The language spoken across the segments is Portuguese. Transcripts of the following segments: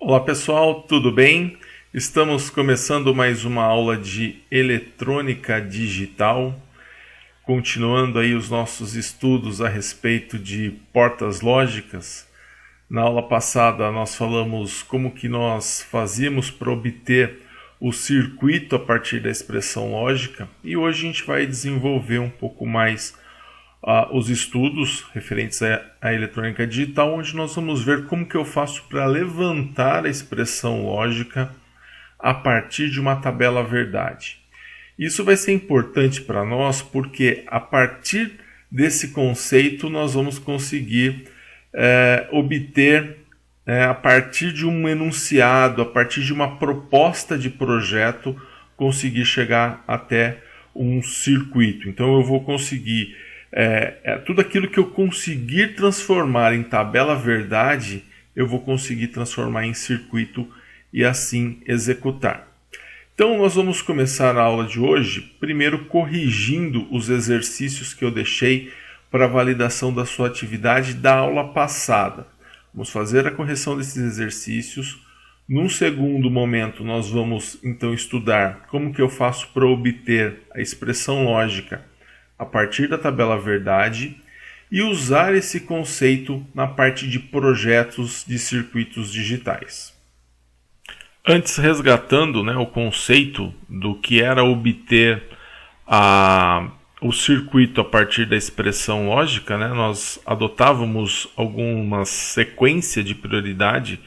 Olá pessoal, tudo bem? Estamos começando mais uma aula de eletrônica digital, continuando aí os nossos estudos a respeito de portas lógicas. Na aula passada nós falamos como que nós fazíamos para obter o circuito a partir da expressão lógica, e hoje a gente vai desenvolver um pouco mais os estudos referentes à eletrônica digital, onde nós vamos ver como que eu faço para levantar a expressão lógica a partir de uma tabela verdade. Isso vai ser importante para nós porque a partir desse conceito nós vamos conseguir obter, a partir de um enunciado, a partir de uma proposta de projeto, conseguir chegar até um circuito. Então eu vou conseguir tudo aquilo que eu conseguir transformar em tabela verdade, eu vou conseguir transformar em circuito e assim executar. Então nós vamos começar a aula de hoje, primeiro corrigindo os exercícios que eu deixei para validação da sua atividade da aula passada. Vamos fazer a correção desses exercícios. Num segundo momento nós vamos então estudar como que eu faço para obter a expressão lógica a partir da tabela verdade e usar esse conceito na parte de projetos de circuitos digitais. Antes, resgatando o conceito do que era obter o circuito a partir da expressão lógica, nós adotávamos alguma sequência de prioridade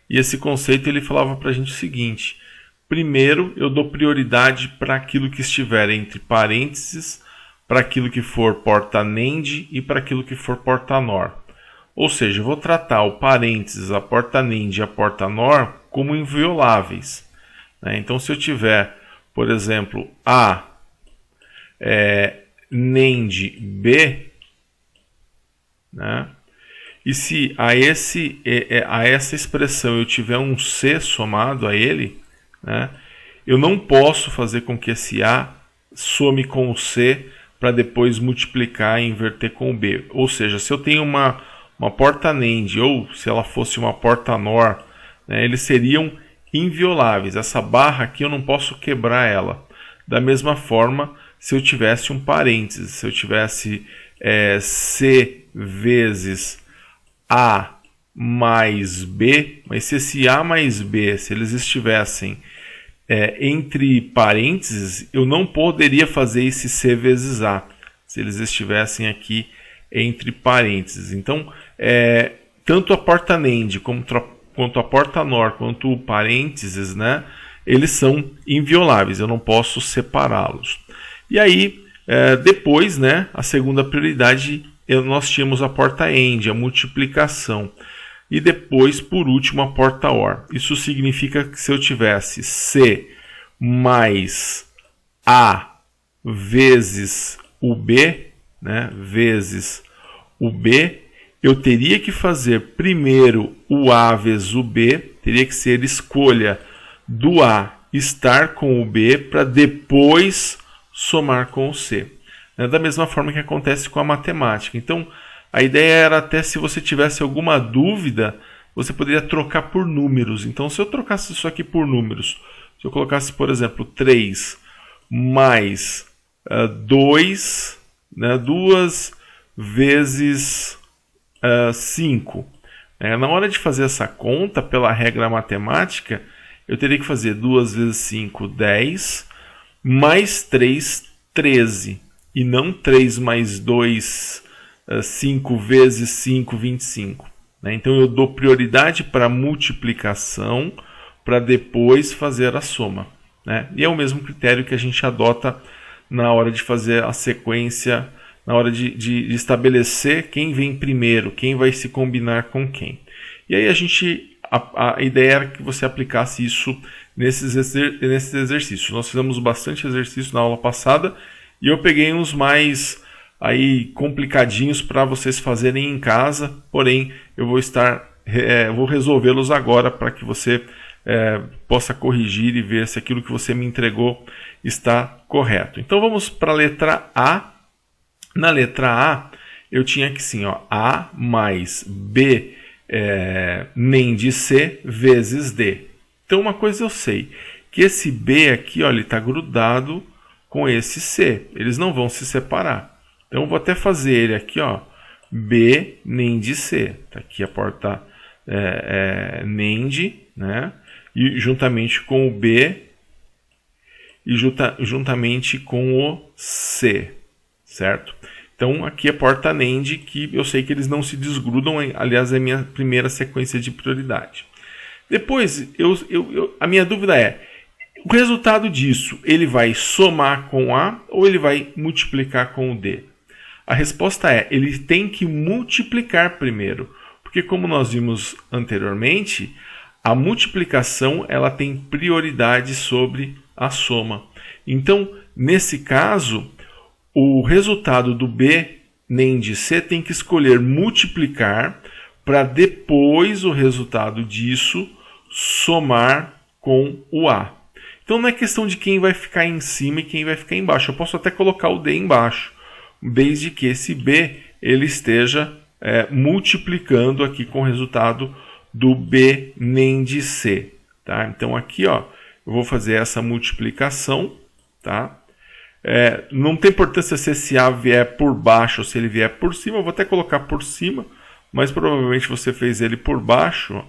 e esse conceito ele falava para a gente o seguinte: primeiro eu dou prioridade para aquilo que estiver entre parênteses, para aquilo que for porta NAND e para aquilo que for porta NOR. Ou seja, eu vou tratar o parênteses, a porta NAND e a porta NOR como invioláveis. Então, se eu tiver, por exemplo, A NAND B, e se a essa expressão eu tiver um C somado a ele, eu não posso fazer com que esse A some com o C para depois multiplicar e inverter com o B. Ou seja, se eu tenho uma porta NAND ou se ela fosse uma porta NOR, eles seriam invioláveis. Essa barra aqui eu não posso quebrar ela. Da mesma forma, se eu tivesse um parênteses, se eu tivesse C vezes A mais B, mas se esse A mais B, se eles estivessem entre parênteses, eu não poderia fazer esse C vezes A, se eles estivessem aqui entre parênteses. Então, tanto a porta NAND quanto a porta NOR, quanto o parênteses, eles são invioláveis, eu não posso separá-los. E aí, depois, a segunda prioridade, nós tínhamos a porta AND, a multiplicação. E depois, por último, a porta OR. Isso significa que se eu tivesse C mais A vezes o B, vezes o B, eu teria que fazer primeiro o A vezes o B, teria que ser escolha do A estar com o B para depois somar com o C. Da mesma forma que acontece com a matemática. Então, a ideia era até, se você tivesse alguma dúvida, você poderia trocar por números. Então, se eu trocasse isso aqui por números, se eu colocasse, por exemplo, 3 mais 2, 2 vezes 5. Na hora de fazer essa conta, pela regra matemática, eu teria que fazer 2 vezes 5, 10, mais 3, 13. E não 3 mais 2, 5 vezes 5, 25. Então eu dou prioridade para a multiplicação para depois fazer a soma. E é o mesmo critério que a gente adota na hora de fazer a sequência, na hora de estabelecer quem vem primeiro, quem vai se combinar com quem. E aí a ideia era que você aplicasse isso nesses exercícios. Nós fizemos bastante exercício na aula passada e eu peguei uns mais complicadinhos para vocês fazerem em casa, porém eu vou resolvê-los agora para que você possa corrigir e ver se aquilo que você me entregou está correto. Então vamos para a letra A. Na letra A eu tinha que sim, A mais B nem de C vezes D. Então uma coisa eu sei, que esse B aqui, ó, ele está grudado com esse C. Eles não vão se separar. Então eu vou até fazer ele aqui, ó, B nem de C. Está aqui a porta nem de, né? E juntamente com o B e juntamente com o C, certo? Então aqui a porta NAND, que eu sei que eles não se desgrudam, aliás é a minha primeira sequência de prioridade. Depois, a minha dúvida é, o resultado disso, ele vai somar com A ou ele vai multiplicar com o D? A resposta é, ele tem que multiplicar primeiro, porque como nós vimos anteriormente, a multiplicação ela tem prioridade sobre a soma. Então, nesse caso, o resultado do B nem de C tem que escolher multiplicar para depois o resultado disso somar com o A. Então não é questão de quem vai ficar em cima e quem vai ficar embaixo. Eu posso até colocar o D embaixo, desde que esse B ele esteja multiplicando aqui com o resultado do B nem de C. Tá? Então aqui, ó, eu vou fazer essa multiplicação. Tá? Não tem importância se esse A vier por baixo ou se ele vier por cima. Eu vou até colocar por cima, mas provavelmente você fez ele por baixo,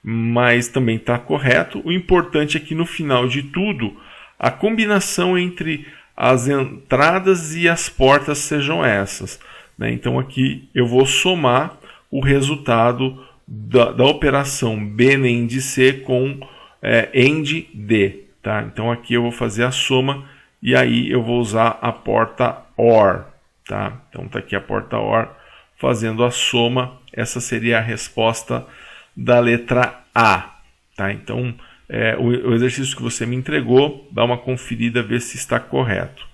mas também está correto. O importante é que no final de tudo, a combinação entre as entradas e as portas sejam essas. Né? Então aqui eu vou somar o resultado da operação B nem de C com AND D. Tá? Então aqui eu vou fazer a soma e aí eu vou usar a porta OR. Tá? Então está aqui a porta OR fazendo a soma. Essa seria a resposta da letra A. Tá? Então o exercício que você me entregou, dá uma conferida, ver se está correto.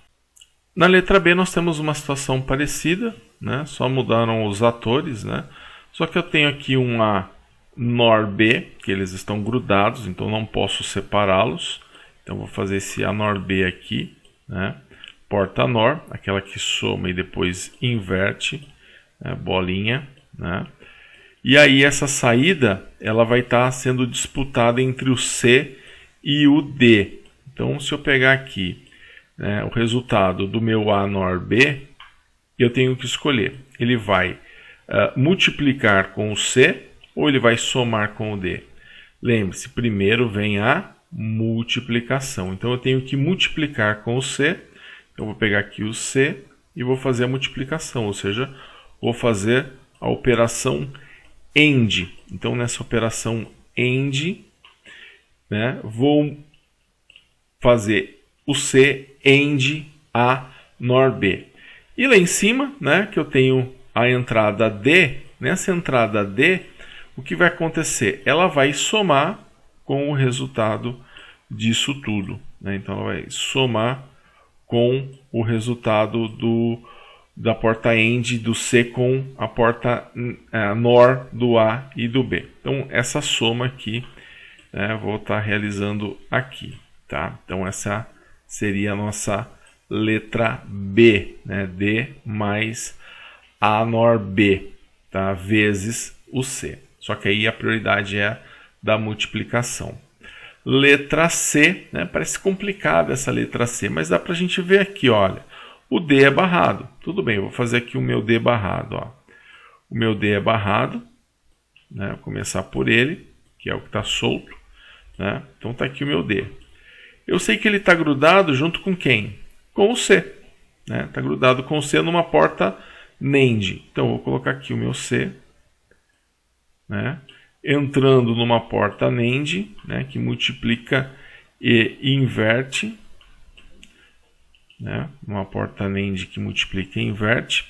Na letra B nós temos uma situação parecida, né? Só mudaram os atores, né? Só que eu tenho aqui um A NOR B, que eles estão grudados, então não posso separá-los. Então vou fazer esse A NOR B aqui, né? Porta NOR, aquela que soma e depois inverte, né? Bolinha, né? E aí essa saída ela vai estar sendo disputada entre o C e o D. Então se eu pegar aqui, né, o resultado do meu A NOR B, eu tenho que escolher. Ele vai multiplicar com o C ou ele vai somar com o D? Lembre-se, primeiro vem a multiplicação. Então eu tenho que multiplicar com o C. Eu vou pegar aqui o C e vou fazer a multiplicação, ou seja, vou fazer a operação AND. Então nessa operação AND, né, vou fazer o C AND A NOR B. E lá em cima, né, que eu tenho a entrada D, nessa entrada D, o que vai acontecer? Ela vai somar com o resultado disso tudo. Né? Então ela vai somar com o resultado da porta AND do C com a porta NOR do A e do B. Então essa soma aqui, vou estar realizando aqui. Tá? Então essa seria a nossa letra B, né? D mais A NOR B, tá? Vezes o C. Só que aí a prioridade é da multiplicação. Letra C, né? Parece complicada essa letra C, mas dá para a gente ver aqui, olha. O D é barrado. Tudo bem, eu vou fazer aqui o meu D barrado. Ó. O meu D é barrado. Né? Vou começar por ele, que é o que está solto. Né? Então está aqui o meu D. Eu sei que ele está grudado junto com quem? Com o C. Está grudado com o C numa porta NAND. Então, eu vou colocar aqui o meu C. Né? Entrando numa porta NAND, né? Que multiplica e inverte. Né? Uma porta NAND que multiplica e inverte.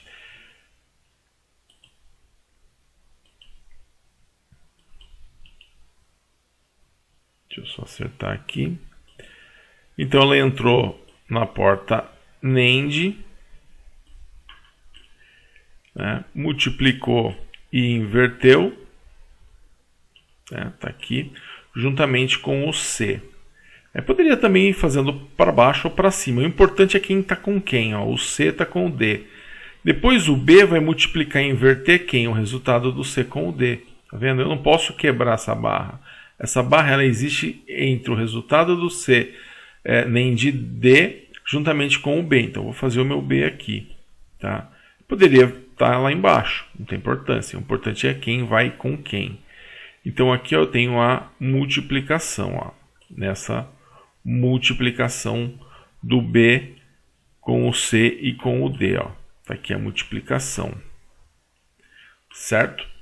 Deixa eu só acertar aqui. Então ela entrou na porta NAND, né? Multiplicou e inverteu, né? Tá aqui, juntamente com o C. Poderia também ir fazendo para baixo ou para cima. O importante é quem está com quem. Ó. O C está com o D. Depois o B vai multiplicar e inverter quem? O resultado do C com o D. Tá vendo? Eu não posso quebrar essa barra. Essa barra ela existe entre o resultado do C NAND D juntamente com o B. Então eu vou fazer o meu B aqui. Tá? Poderia estar lá embaixo, não tem importância. O importante é quem vai com quem. Então aqui eu tenho a multiplicação. Ó, nessa multiplicação do B com o C e com o D. Está aqui a multiplicação. Certo?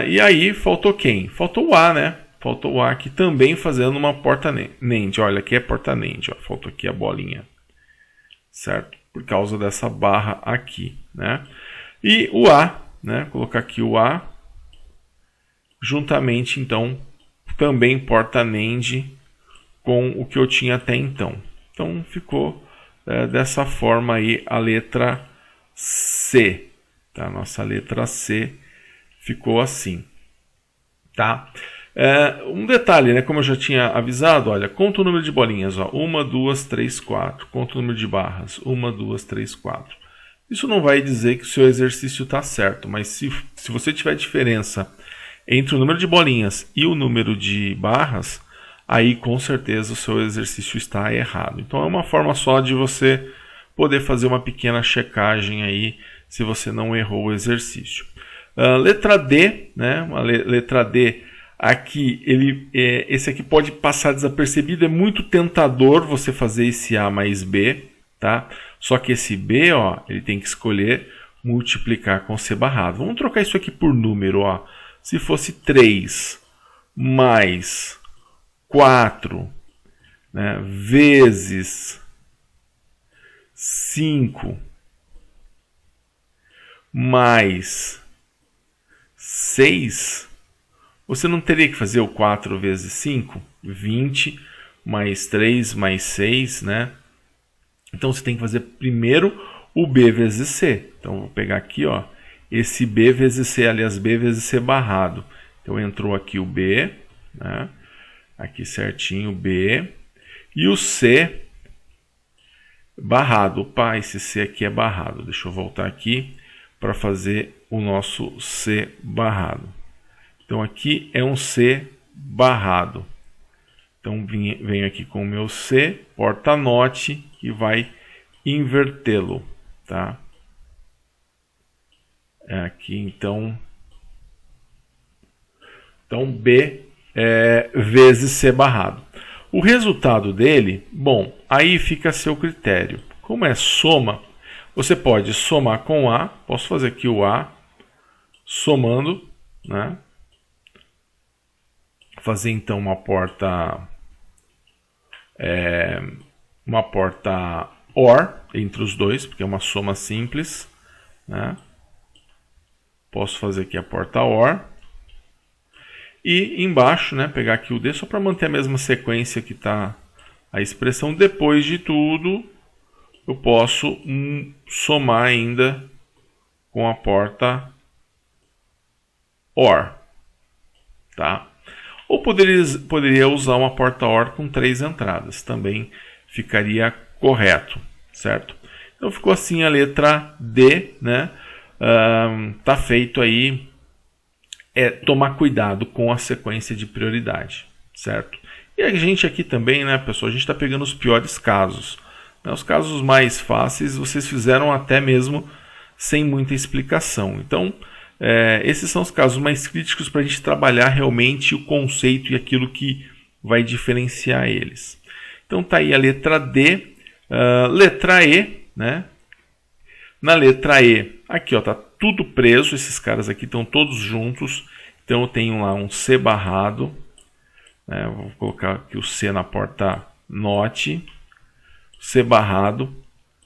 E aí faltou quem? Faltou o A, né? Faltou o A aqui também fazendo uma porta NAND. Olha, aqui é porta NAND. Ó. Faltou aqui a bolinha. Certo? Por causa dessa barra aqui. Né? E o A, né? Colocar aqui o A. Juntamente, então, também porta NAND com o que eu tinha até então. Então, ficou dessa forma aí a letra C. Tá? Nossa letra C ficou assim. Tá? Um detalhe, né? Como eu já tinha avisado, olha, conta o número de bolinhas. 1, 2, 3, 4. Conta o número de barras. 1, 2, 3, 4. Isso não vai dizer que o seu exercício está certo, mas se você tiver diferença entre o número de bolinhas e o número de barras, aí com certeza o seu exercício está errado. Então é uma forma só de você poder fazer uma pequena checagem aí se você não errou o exercício. Letra D, né? Letra D, aqui, esse aqui pode passar desapercebido, é muito tentador você fazer esse A mais B, tá? Só que esse B, ó, ele tem que escolher multiplicar com C barrado. Vamos trocar isso aqui por número, ó. Se fosse 3 mais 4, né, vezes 5 mais 6, você não teria que fazer o 4 vezes 5? 20 mais 3 mais 6, né? Então você tem que fazer primeiro o B vezes C. Então vou pegar aqui, ó, esse B vezes C, aliás, B vezes C barrado. Então entrou aqui o B, né? Aqui certinho B. E o C barrado. Opa, esse C aqui é barrado. Deixa eu voltar aqui para fazer o nosso C barrado. Então aqui é um C barrado. Então venho aqui com o meu C, porta NOT, que vai invertê-lo, tá? Aqui então B vezes C barrado. O resultado dele, bom, aí fica a seu critério. Como é soma, você pode somar com A. Posso fazer aqui o A somando, né? Fazer então uma porta OR entre os dois, porque é uma soma simples, né? Posso fazer aqui a porta OR. E embaixo, né, pegar aqui o D só para manter a mesma sequência que está a expressão. Depois de tudo, eu posso somar ainda com a porta OR. Tá? Ou poderia usar uma porta OR com 3 entradas. Também ficaria correto. Certo? Então ficou assim a letra D. Né? Tá feito aí. Tomar cuidado com a sequência de prioridade, certo? E a gente aqui também, né, pessoal, a gente está pegando os piores casos. Né? Os casos mais fáceis vocês fizeram até mesmo sem muita explicação. Então, esses são os casos mais críticos para a gente trabalhar realmente o conceito e aquilo que vai diferenciar eles. Então tá aí a letra D. Letra E, né? Na letra E, aqui ó, tá tudo preso, esses caras aqui estão todos juntos. Então eu tenho lá um C barrado, né? Vou colocar aqui o C na porta NOT, C barrado,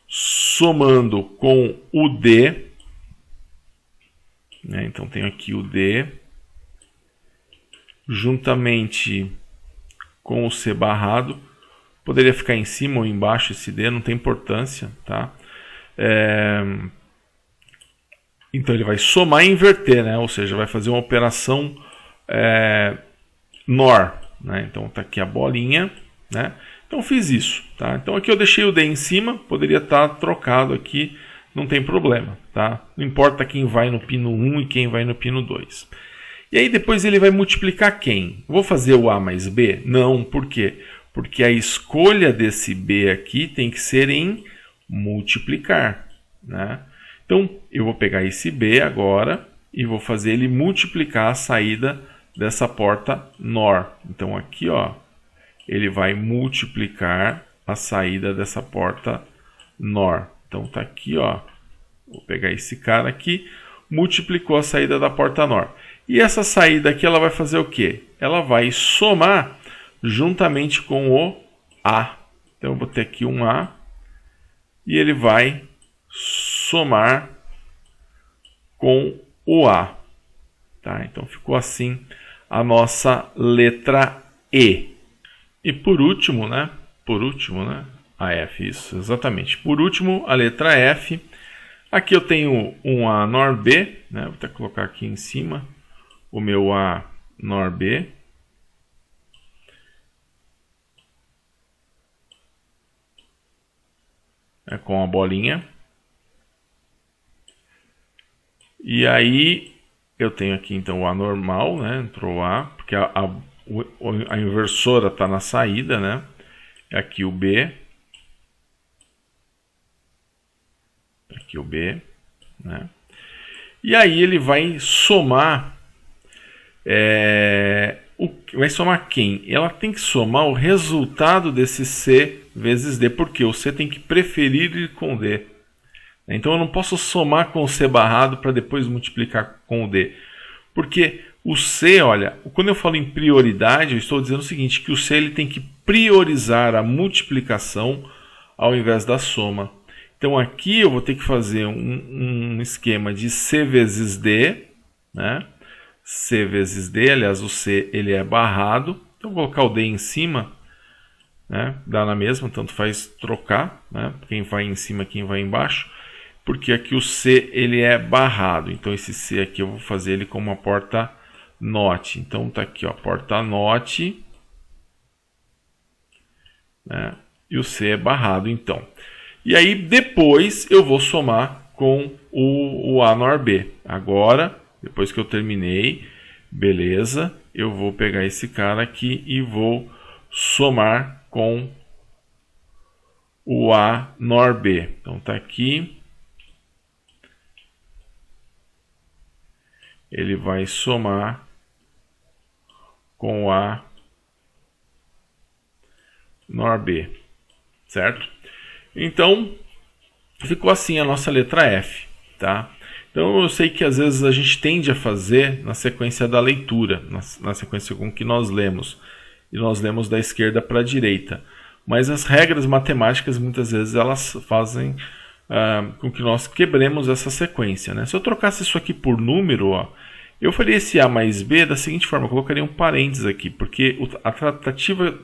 somando com o D, né? Então tenho aqui o D, juntamente com o C barrado. Poderia ficar em cima ou embaixo esse D, não tem importância, tá? Então ele vai somar e inverter, né? Ou seja, vai fazer uma operação NOR, né? Então está aqui a bolinha, né? Então fiz isso, tá? Então aqui eu deixei o D em cima, poderia estar trocado aqui, não tem problema, tá? Não importa quem vai no pino 1 e quem vai no pino 2. E aí depois ele vai multiplicar quem? Vou fazer o A mais B? Não, por quê? Porque a escolha desse B aqui tem que ser em multiplicar, né? Então, eu vou pegar esse B agora e vou fazer ele multiplicar a saída dessa porta NOR. Então, aqui, ó, ele vai multiplicar a saída dessa porta NOR. Então, tá aqui, ó. Vou pegar esse cara aqui, multiplicou a saída da porta NOR. E essa saída aqui, ela vai fazer o quê? Ela vai somar juntamente com o A. Então, eu vou ter aqui um A e ele vai somar com o A. Tá? Então, ficou assim a nossa letra E. E por último, né? A F, isso, exatamente. Por último, a letra F. Aqui eu tenho um A NOR B, né? Vou até colocar aqui em cima o meu A NOR B. Com a bolinha. E aí eu tenho aqui então o A normal, né? Entrou o A, porque a inversora está na saída, né? Aqui o B. Aqui o B, né? E aí ele vai somar. Vai somar quem? Ela tem que somar o resultado desse C vezes D, porque o C tem que preferir ir com D. Então eu não posso somar com o C barrado para depois multiplicar com o D. Porque o C, olha, quando eu falo em prioridade, eu estou dizendo o seguinte, que o C ele tem que priorizar a multiplicação ao invés da soma. Então aqui eu vou ter que fazer um esquema de C vezes D, né? C vezes D, aliás o C ele é barrado, então eu vou colocar o D em cima, né? Dá na mesma, tanto faz trocar, né? Quem vai em cima, quem vai embaixo, porque aqui o C ele é barrado, então esse C aqui eu vou fazer ele como uma porta NOT, então tá aqui, ó, porta NOT, né? E o C é barrado, então. E aí depois eu vou somar com o A NOR B. Agora, depois que eu terminei, beleza, eu vou pegar esse cara aqui e vou somar com o A NOR B. Então tá aqui. Ele vai somar com o A NOR B, certo? Então, ficou assim a nossa letra F, tá? Então, eu sei que às vezes a gente tende a fazer na sequência da leitura, na sequência com que nós lemos. E nós lemos da esquerda para a direita. Mas as regras matemáticas, muitas vezes, elas fazem com que nós quebremos essa sequência, né? Se eu trocasse isso aqui por número, ó, eu faria esse A mais B da seguinte forma, eu colocaria um parênteses aqui, porque a tratativa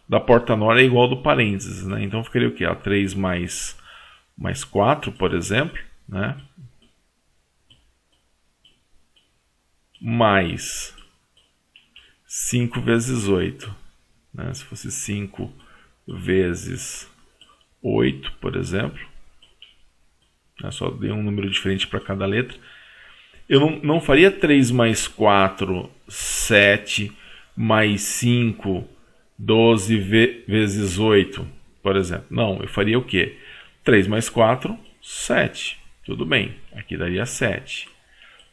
da porta NOR é igual ao do parênteses, né? Então ficaria o quê? A3 mais 4, por exemplo, né? Mais 5 vezes 8. Né? Se fosse 5 vezes 8, por exemplo. Eu só dei um número diferente para cada letra. Eu não faria 3 mais 4, 7, mais 5, 12 vezes 8, por exemplo. Não, eu faria o quê? 3 mais 4, 7. Tudo bem, aqui daria 7.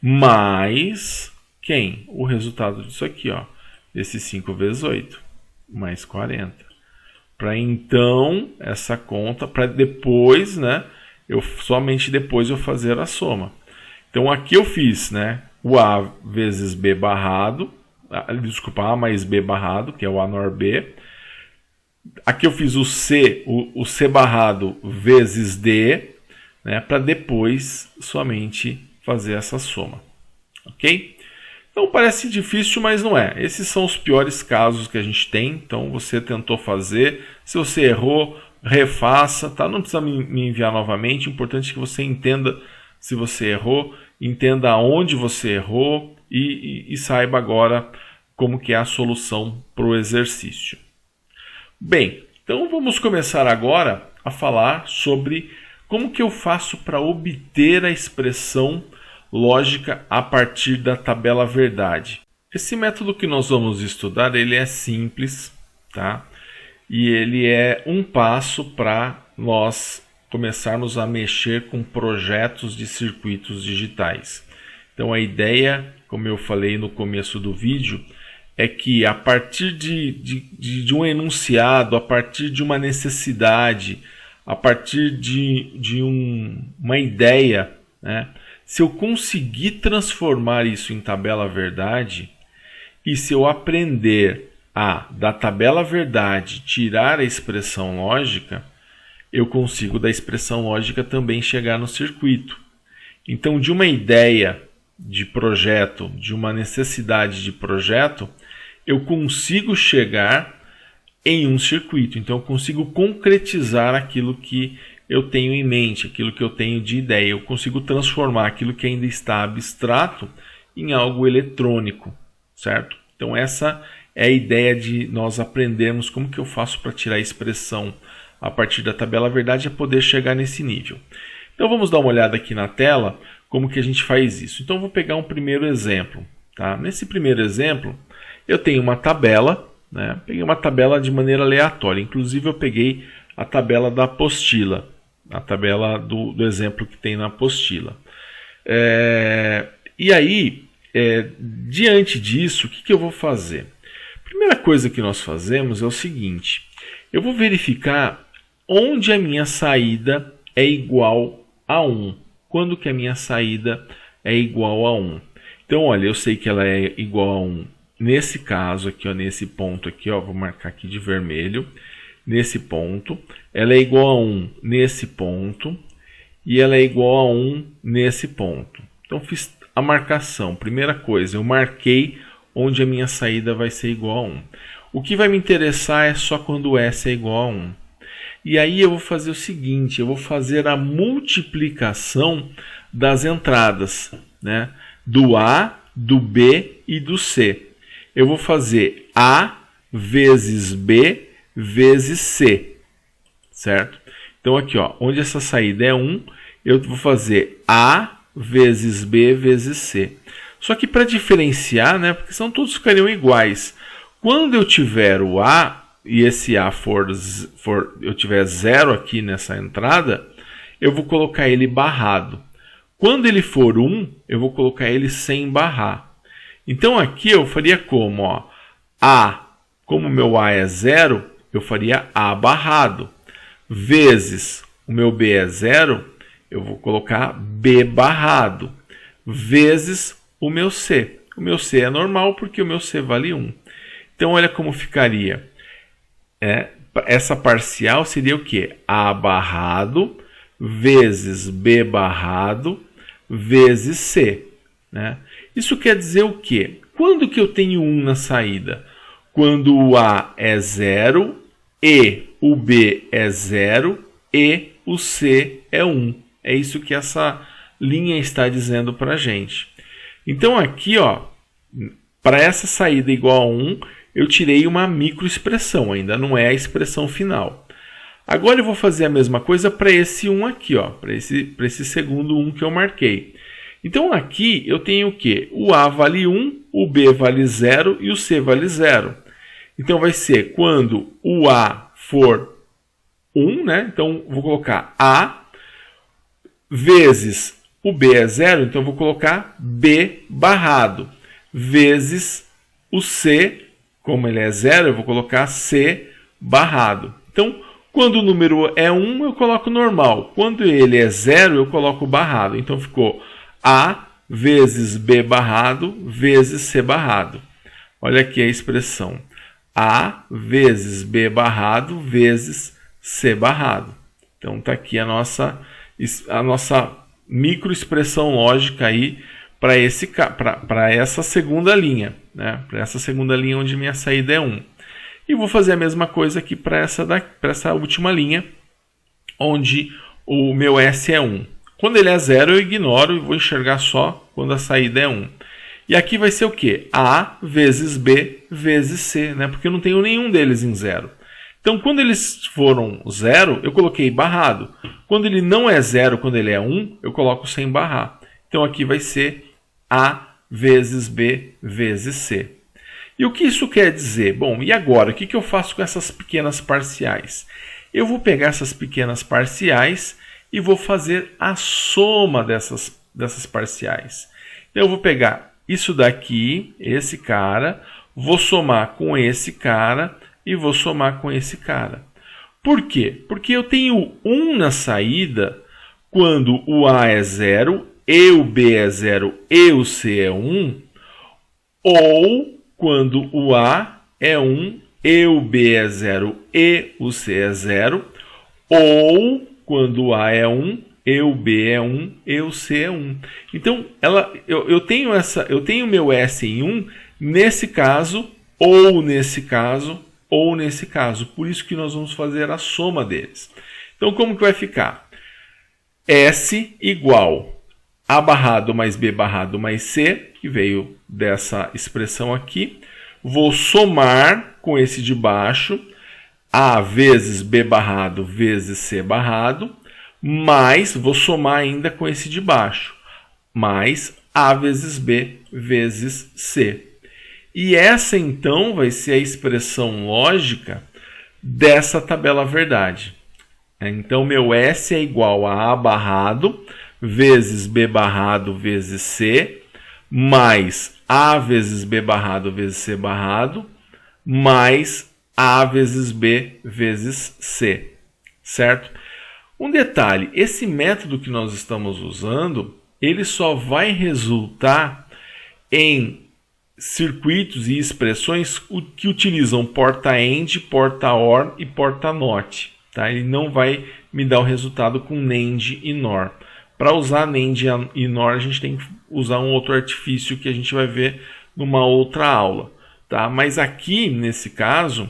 Mais quem? O resultado disso aqui, ó. Desse 5 vezes 8, mais 40. Para então, essa conta, para depois, né? Somente depois eu fazer a soma. Então aqui eu fiz, né? O A vezes B barrado. Desculpa, A mais B barrado, que é o A NOR B. Aqui eu fiz o C barrado vezes D, né, para depois somente fazer essa soma. Ok? Então parece difícil, mas não é. Esses são os piores casos que a gente tem. Então você tentou fazer. Se você errou, refaça. Tá? Não precisa me enviar novamente. O importante é que você entenda se você errou, entenda aonde você errou e saiba agora como que é a solução para o exercício. Bem, então vamos começar agora a falar sobre como que eu faço para obter a expressão lógica a partir da tabela verdade. Esse método que nós vamos estudar, ele é simples, tá? E ele é um passo para nós começarmos a mexer com projetos de circuitos digitais. Então a ideia, como eu falei no começo do vídeo, é que a partir de um enunciado, a partir de uma necessidade, a partir de uma ideia, né, se eu conseguir transformar isso em tabela verdade, e se eu aprender da tabela verdade tirar a expressão lógica, eu consigo da expressão lógica também chegar no circuito. Então, de uma ideia de projeto, de uma necessidade de projeto, eu consigo chegar em um circuito. Então, eu consigo concretizar aquilo que eu tenho em mente, aquilo que eu tenho de ideia. Eu consigo transformar aquilo que ainda está abstrato em algo eletrônico, certo? Então, essa é a ideia de nós aprendermos como que eu faço para tirar a expressão a partir da tabela verdade, é poder chegar nesse nível. Então, vamos dar uma olhada aqui na tela como que a gente faz isso. Então, eu vou pegar um primeiro exemplo. Tá? Nesse primeiro exemplo, eu tenho uma tabela, né? Peguei uma tabela de maneira aleatória. Inclusive, eu peguei a tabela da apostila, a tabela do exemplo que tem na apostila. E aí, diante disso, o que eu vou fazer? A primeira coisa que nós fazemos é o seguinte: eu vou verificar onde a minha saída é igual a 1. Quando que a minha saída é igual a 1? Então, olha, eu sei que ela é igual a 1 nesse caso aqui, ó, nesse ponto aqui, ó, vou marcar aqui de vermelho, nesse ponto. Ela é igual a 1 nesse ponto e ela é igual a 1 nesse ponto. Então, fiz a marcação. Primeira coisa, eu marquei onde a minha saída vai ser igual a 1. O que vai me interessar é só quando S é igual a 1. E aí eu vou fazer o seguinte, eu vou fazer a multiplicação das entradas, né? Do A, do B e do C. Eu vou fazer A vezes B vezes C, certo? Então aqui, ó, onde essa saída é 1, eu vou fazer A vezes B vezes C. Só que para diferenciar, né, porque senão todos ficariam iguais. Quando eu tiver o A e esse A eu tiver 0 aqui nessa entrada, eu vou colocar ele barrado. Quando ele for 1, eu vou colocar ele sem barrar. Então aqui eu faria como? Ó, como o meu A é 0, eu faria A barrado. Vezes o meu B é 0, eu vou colocar B barrado. Vezes o meu C. O meu C é normal porque o meu C vale 1. Então olha como ficaria. Essa parcial seria o quê? A barrado vezes B barrado vezes C. Né? Isso quer dizer o quê? Quando que eu tenho 1 na saída? Quando o A é 0 e o B é 0 e o C é 1. É isso que essa linha está dizendo para a gente. Então aqui, para essa saída igual a 1, eu tirei uma microexpressão, ainda não é a expressão final. Agora eu vou fazer a mesma coisa para esse 1 aqui, para esse segundo 1 que eu marquei. Então aqui eu tenho o quê? O A vale 1, o B vale 0 e o C vale 0. Então vai ser quando o A for 1, né? Então vou colocar A vezes o B é 0, então eu vou colocar B barrado, vezes o C, como ele é 0, eu vou colocar C barrado. Então, quando o número é 1, eu coloco normal. Quando ele é 0, eu coloco barrado. Então, ficou A vezes B barrado vezes C barrado. Olha aqui a expressão. A vezes B barrado vezes C barrado. Então, está aqui a nossa microexpressão lógica aí para essa segunda linha, né? Para essa segunda linha onde minha saída é 1. E vou fazer a mesma coisa aqui para essa última linha, onde o meu S é 1. Quando ele é 0, eu ignoro e vou enxergar só quando a saída é 1. E aqui vai ser o quê? A vezes B vezes C, né? Porque eu não tenho nenhum deles em 0. Então, quando eles foram 0, eu coloquei barrado. Quando ele não é 0, quando ele é 1, eu coloco sem barrar. Então aqui vai ser A vezes B vezes C. E o que isso quer dizer? Bom, e agora? O que eu faço com essas pequenas parciais? Eu vou pegar essas pequenas parciais e vou fazer a soma dessas parciais. Então eu vou pegar isso daqui, esse cara, vou somar com esse cara e vou somar com esse cara. Por quê? Porque eu tenho 1 na saída quando o A é 0, e o B é 0 e o C é 1, ou quando o A é 1, e o B é 0 e o C é 0, ou quando o A é 1, e o B é 1 e o C é 1. Então, eu tenho meu S em 1 nesse caso, ou nesse caso, ou nesse caso. Por isso que nós vamos fazer a soma deles. Então, como que vai ficar? S igual A barrado mais B barrado mais C, que veio dessa expressão aqui. Vou somar com esse de baixo, A vezes B barrado vezes C barrado, mais, vou somar ainda com esse de baixo, mais A vezes B vezes C. E essa, então, vai ser a expressão lógica dessa tabela verdade. Então, meu S é igual a A barrado vezes B barrado vezes C, mais A vezes B barrado vezes C barrado, mais A vezes B vezes C, certo? Um detalhe, esse método que nós estamos usando, ele só vai resultar em circuitos e expressões que utilizam porta AND, porta OR e porta NOT. Tá? Ele não vai me dar o resultado com NAND e NOR. Para usar NAND e NOR, a gente tem que usar um outro artifício que a gente vai ver numa outra aula. Tá? Mas aqui, nesse caso,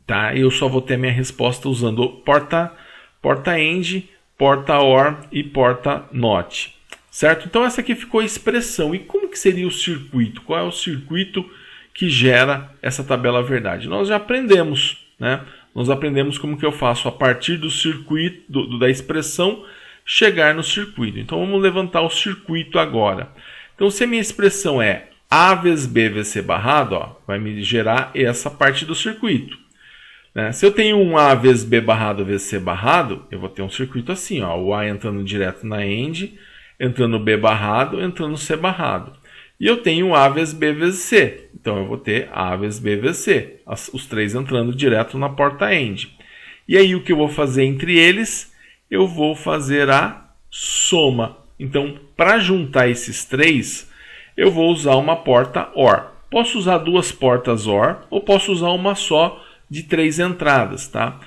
tá? Eu só vou ter a minha resposta usando porta AND, porta OR e porta NOT. Certo? Então essa aqui ficou a expressão. E como que seria o circuito? Qual é o circuito que gera essa tabela verdade? Nós já aprendemos, né? Nós aprendemos como que eu faço a partir do circuito, da expressão, chegar no circuito. Então vamos levantar o circuito agora. Então se a minha expressão é A vezes B vezes C barrado, ó, vai me gerar essa parte do circuito. Né? Se eu tenho um A vezes B barrado vezes C barrado, eu vou ter um circuito assim, ó, o A entrando direto na AND, entrando B barrado, entrando C barrado. E eu tenho A vezes B vezes C. Então eu vou ter A vezes B vezes C. Os três entrando direto na porta AND. E aí o que eu vou fazer entre eles? Eu vou fazer a soma. Então, para juntar esses três, eu vou usar uma porta OR. Posso usar duas portas OR ou posso usar uma só de 3 entradas, tá?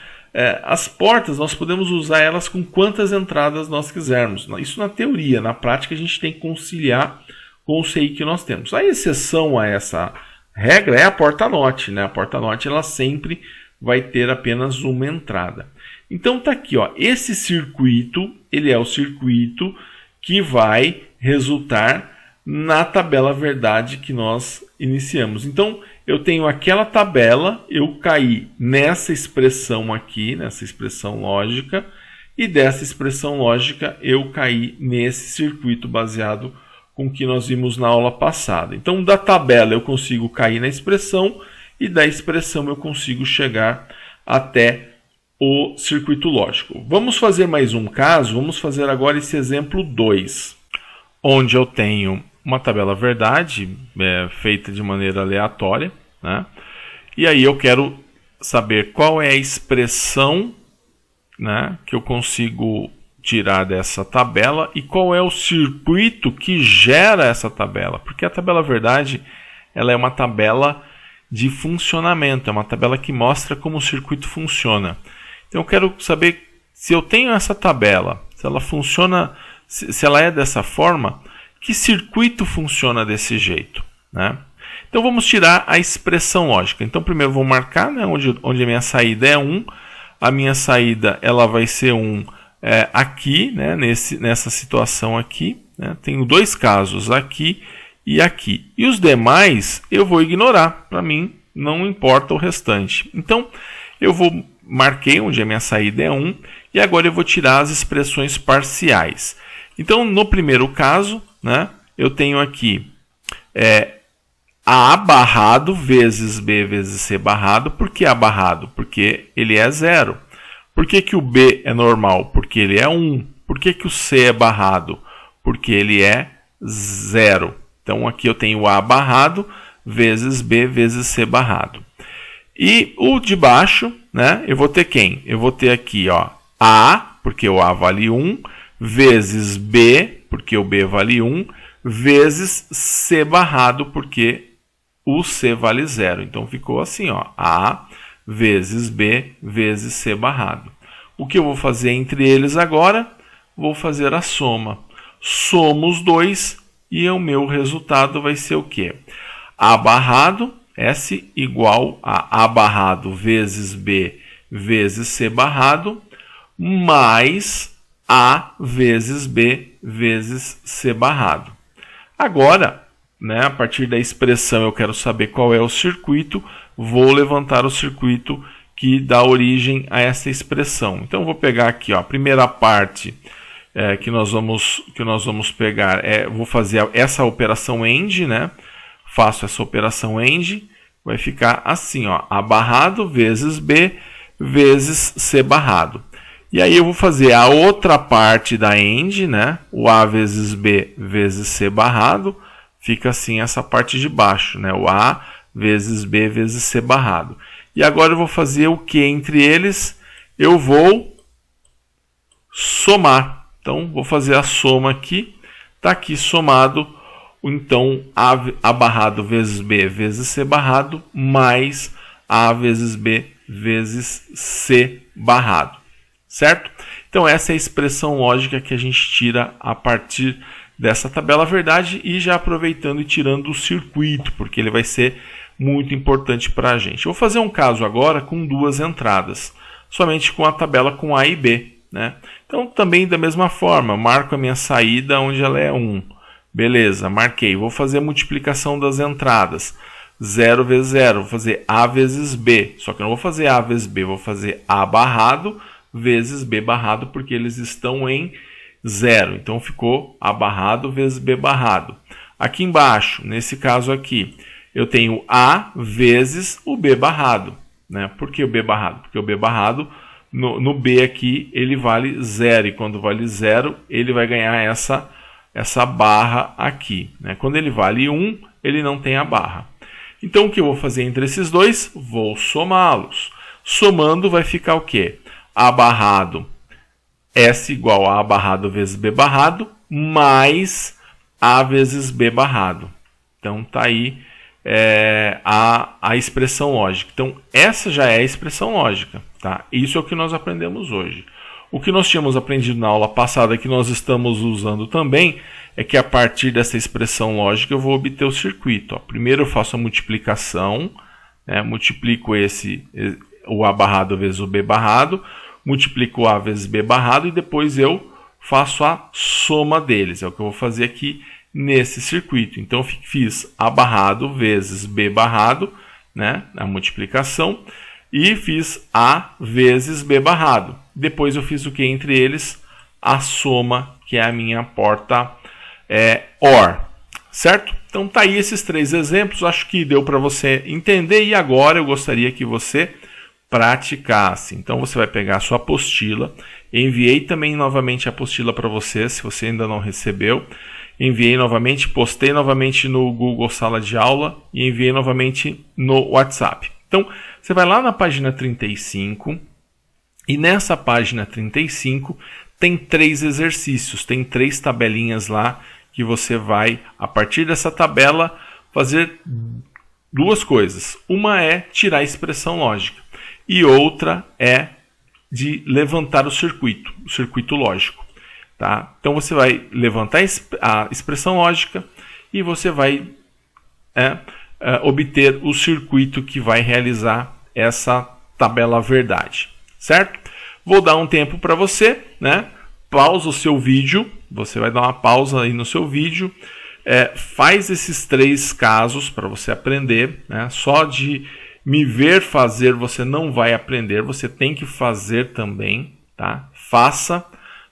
As portas, nós podemos usar elas com quantas entradas nós quisermos. Isso na teoria. Na prática, a gente tem que conciliar com o CI que nós temos. A exceção a essa regra é a porta NOT, né? A porta NOT ela sempre vai ter apenas uma entrada. Então tá aqui, ó, esse circuito, ele é o circuito que vai resultar na tabela verdade que nós iniciamos. Então eu tenho aquela tabela, eu caí nessa expressão aqui, nessa expressão lógica, e dessa expressão lógica eu caí nesse circuito baseado com o que nós vimos na aula passada. Então da tabela eu consigo cair na expressão e da expressão eu consigo chegar até o circuito lógico. Vamos fazer mais um caso, vamos fazer agora esse exemplo 2, onde eu tenho uma tabela verdade feita de maneira aleatória, né? E aí eu quero saber qual é a expressão, né, que eu consigo tirar dessa tabela e qual é o circuito que gera essa tabela, porque a tabela verdade ela é uma tabela de funcionamento, é uma tabela que mostra como o circuito funciona. Então eu quero saber se eu tenho essa tabela, se ela funciona, se ela é dessa forma, que circuito funciona desse jeito, né? Então vamos tirar a expressão lógica. Então primeiro vou marcar, né, onde a minha saída é 1, a minha saída ela vai ser 1 aqui, né, nessa situação aqui, né? Tenho dois casos, aqui e aqui. E os demais eu vou ignorar, para mim não importa o restante. Então eu marquei onde a minha saída é 1 e agora eu vou tirar as expressões parciais. Então, no primeiro caso, né, eu tenho aqui A barrado vezes B vezes C barrado. Por que A barrado? Porque ele é 0. Por que o B é normal? Porque ele é 1. Por que o C é barrado? Porque ele é 0. Então, aqui eu tenho A barrado vezes B vezes C barrado. E o de baixo, né, eu vou ter quem? Eu vou ter aqui ó, A, porque o A vale 1, vezes B, porque o B vale 1, vezes C barrado, porque o C vale 0. Então, ficou assim, ó, A vezes B vezes C barrado. O que eu vou fazer entre eles agora? Vou fazer a soma. Somo os dois e o meu resultado vai ser o quê? A barrado, S, igual a A barrado vezes B vezes C barrado, mais A vezes B vezes C barrado. Agora, né, a partir da expressão eu quero saber qual é o circuito, vou levantar o circuito que dá origem a essa expressão. Então, vou pegar aqui ó, a primeira parte que nós vamos pegar, vou fazer essa operação AND, né? Faço essa operação AND, vai ficar assim, ó, A barrado vezes B vezes C barrado. E aí eu vou fazer a outra parte da AND, né? O A vezes B vezes C barrado, fica assim essa parte de baixo, né? O A vezes B vezes C barrado. E agora eu vou fazer o que entre eles? Eu vou somar. Então, vou fazer a soma aqui. Está aqui somado, então, A barrado vezes B vezes C barrado, mais A vezes B vezes C barrado. Certo? Então, essa é a expressão lógica que a gente tira a partir dessa tabela verdade e já aproveitando e tirando o circuito, porque ele vai ser muito importante para a gente. Eu vou fazer um caso agora com duas entradas, somente com a tabela com A e B. Né? Então, também da mesma forma, marco a minha saída onde ela é 1. Beleza, marquei. Vou fazer a multiplicação das entradas. 0 vezes 0, vou fazer A vezes B. Só que eu não vou fazer A vezes B, vou fazer A barrado vezes B barrado, porque eles estão em 0. Então, ficou A barrado vezes B barrado. Aqui embaixo, nesse caso aqui, eu tenho A vezes o B barrado. Né? Por que o B barrado? Porque o B barrado, no B aqui, ele vale 0. E quando vale 0, ele vai ganhar essa barra aqui. Né? Quando ele vale 1, ele não tem a barra. Então, o que eu vou fazer entre esses dois? Vou somá-los. Somando vai ficar o quê? A barrado, S igual a A barrado vezes B barrado, mais A vezes B barrado. Então, está aí a expressão lógica. Então, essa já é a expressão lógica. Tá? Isso é o que nós aprendemos hoje. O que nós tínhamos aprendido na aula passada, que nós estamos usando também, é que a partir dessa expressão lógica eu vou obter o circuito. Ó. Primeiro eu faço a multiplicação, né? Multiplico o A barrado vezes o B barrado, multiplico o A vezes B barrado e depois eu faço a soma deles. É o que eu vou fazer aqui nesse circuito. Então, eu fiz A barrado vezes B barrado, né? A multiplicação, e fiz A vezes B barrado. Depois eu fiz o que entre eles? A soma, que é a minha porta OR. Certo? Então, tá aí esses 3 exemplos. Acho que deu para você entender. E agora eu gostaria que você praticasse. Então, você vai pegar a sua apostila. Enviei também novamente a apostila para você, se você ainda não recebeu. Enviei novamente, postei novamente no Google Sala de Aula e enviei novamente no WhatsApp. Então, você vai lá na página 35 e nessa página 35 tem 3 exercícios, tem 3 tabelinhas lá que você vai, a partir dessa tabela, fazer 2 coisas. Uma é tirar a expressão lógica e outra é de levantar o circuito lógico. Tá? Então, você vai levantar a expressão lógica e você vai obter o circuito que vai realizar essa tabela verdade. Certo? Vou dar um tempo para você, né? Pausa o seu vídeo, você vai dar uma pausa aí no seu vídeo, faz esses 3 casos para você aprender, né? Só de me ver fazer você não vai aprender, você tem que fazer também, tá? Faça,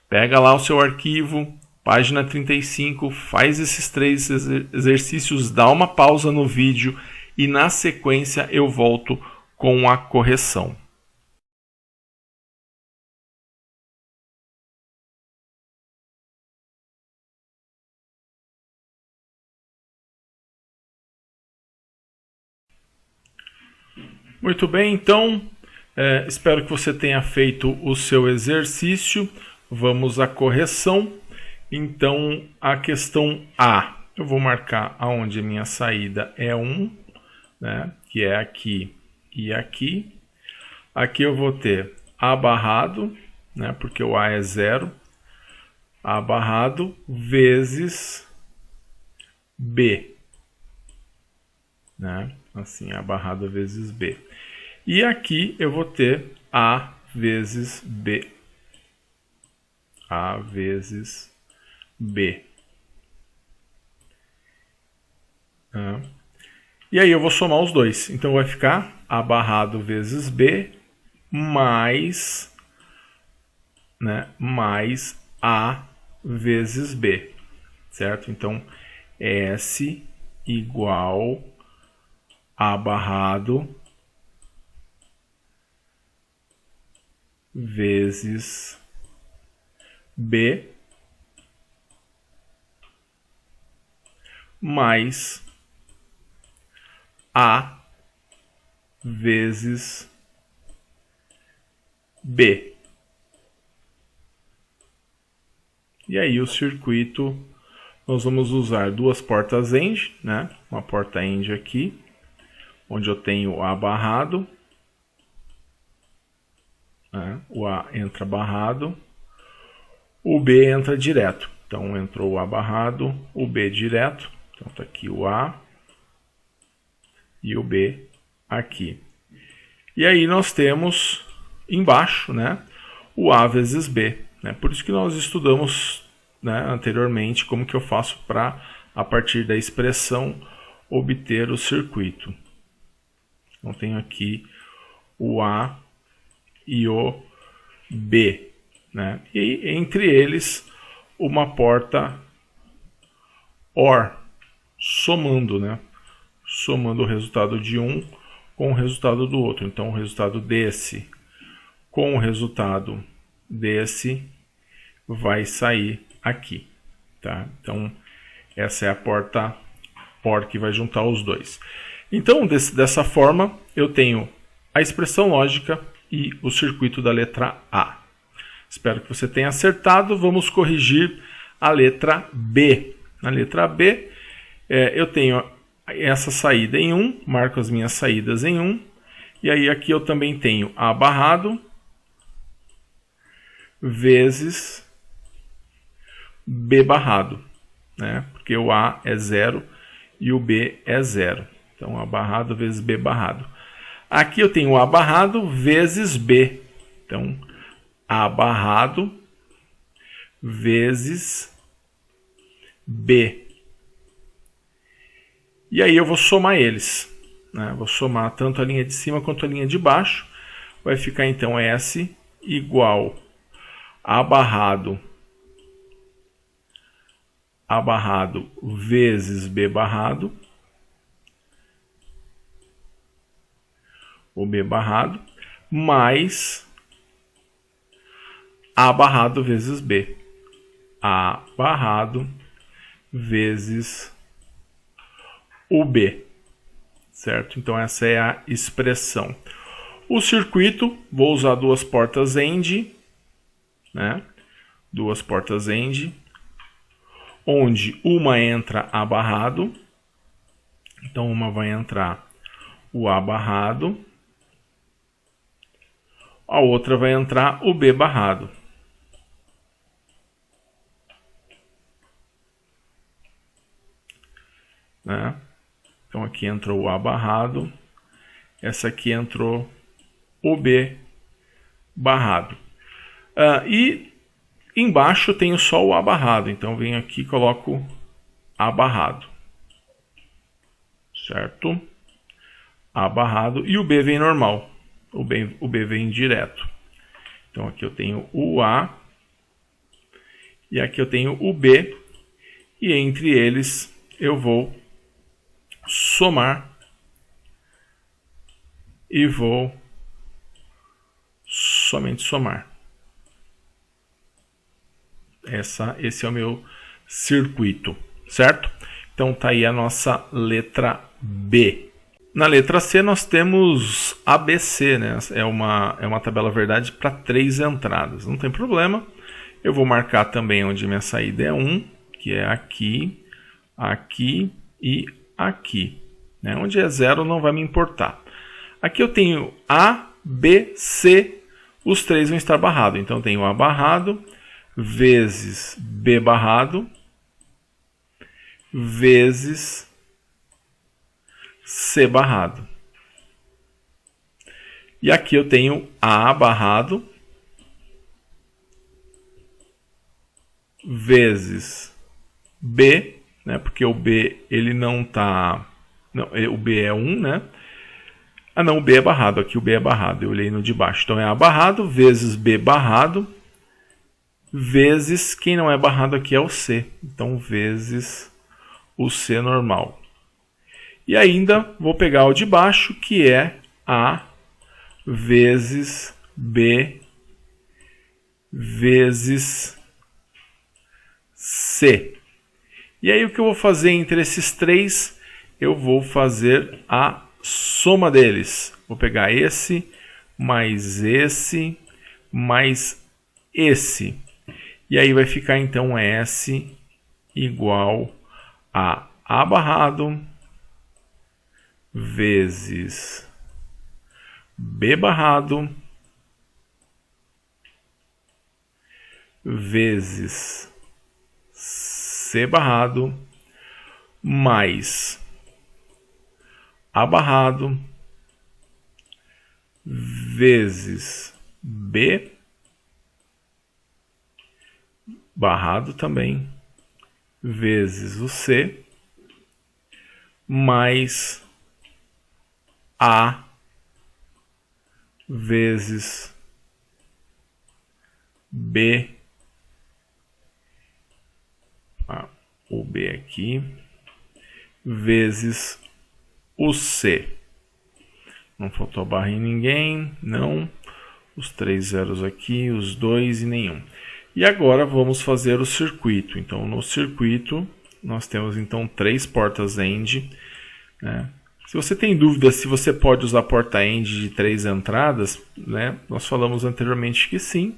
pega lá o seu arquivo, página 35, faz esses 3 exercícios, dá uma pausa no vídeo e na sequência eu volto com a correção. Muito bem, então, espero que você tenha feito o seu exercício. Vamos à correção. Então, a questão A, eu vou marcar aonde a minha saída é 1, né, que é aqui e aqui. Aqui eu vou ter A barrado, né, porque o A é 0, A barrado vezes B, né, assim, A barrado vezes B. E aqui eu vou ter A vezes B. A vezes B. E aí eu vou somar os dois. Então vai ficar A barrado vezes B mais, né, mais A vezes B. Certo? Então S igual A barrado vezes B mais A vezes B. E aí o circuito, nós vamos usar duas portas AND, né? Uma porta AND aqui, onde eu tenho A barrado, né? O A entra barrado, o B entra direto. Então entrou o A barrado, o B direto. Então está aqui o A e o B aqui. E aí nós temos embaixo, né, o A vezes B. Né? Por isso que nós estudamos, né, anteriormente como que eu faço para, a partir da expressão, obter o circuito. Então tenho aqui o A e o B. Né? E entre eles uma porta OR, somando, né? Somando o resultado de um com o resultado do outro. Então o resultado desse com o resultado desse vai sair aqui. Tá? Então essa é a porta OR que vai juntar os dois. Então dessa forma eu tenho a expressão lógica e o circuito da letra A. Espero que você tenha acertado. Vamos corrigir a letra B. Na letra B, eu tenho essa saída em 1, marco as minhas saídas em 1. E aí aqui eu também tenho A barrado vezes B barrado, né? Porque o A é 0 e o B é 0. Então A barrado vezes B barrado. Aqui eu tenho A barrado vezes B. Então A barrado vezes B. E aí eu vou somar eles. Né? Vou somar tanto a linha de cima quanto a linha de baixo. Vai ficar então S igual A barrado vezes B barrado. O B barrado mais A barrado vezes B. A barrado vezes o B. Certo? Então essa é a expressão. O circuito, vou usar duas portas AND, né? Duas portas AND, onde uma entra A barrado. Então uma vai entrar o A barrado. A outra vai entrar o B barrado. Né? Então aqui entrou o A barrado, essa aqui entrou o B barrado. E embaixo eu tenho só o A barrado, então venho aqui e coloco A barrado. Certo? A barrado e o B vem normal, o B vem direto. Então aqui eu tenho o A E aqui eu tenho o B, e entre eles eu vou somar e vou somente somar. Esse é o meu circuito, certo? Então tá aí a nossa letra B. Na letra C nós temos ABC, né? É uma tabela verdade para 3 entradas. Não tem problema. Eu vou marcar também onde minha saída é 1, que é aqui, aqui e aqui. Né? Onde é 0 não vai me importar. Aqui eu tenho A, B, C, os 3 vão estar barrados. Então eu tenho A barrado vezes B barrado vezes C barrado. E aqui eu tenho A barrado vezes B, né? Porque o B ele não tá, não, o B é 1, né? Ah não, o B é barrado, aqui o B é barrado, eu olhei no de baixo. Então é A barrado vezes B barrado vezes, quem não é barrado aqui é o C, então vezes o C normal. E ainda vou pegar o de baixo, que é A vezes B vezes C. E aí o que eu vou fazer entre esses 3? Eu vou fazer a soma deles. Vou pegar esse, mais esse, mais esse. E aí vai ficar então S igual a A barrado vezes B barrado vezes C barrado mais A barrado vezes B barrado também vezes o C mais A vezes B, o B aqui, vezes o C. Não faltou barra em ninguém, não. Os 3 zeros aqui, os 2 e nenhum. E agora vamos fazer o circuito. Então, no circuito, nós temos então 3 portas AND. Né? Se você tem dúvida se você pode usar porta AND de 3 entradas, né? Nós falamos anteriormente que sim.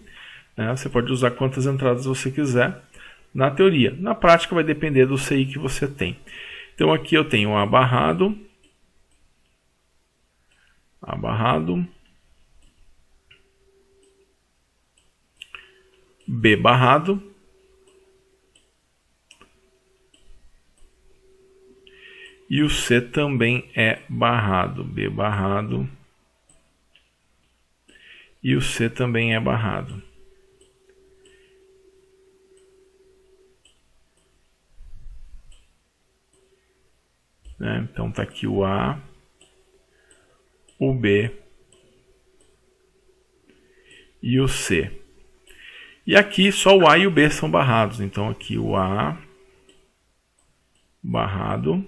Né? Você pode usar quantas entradas você quiser na teoria. Na prática vai depender do CI que você tem. Então aqui eu tenho A barrado, B barrado, e o C também é barrado, B barrado, e o C também é barrado. Né? Então está aqui o A, o B e o C. E aqui só o A e o B são barrados. Então aqui o A barrado,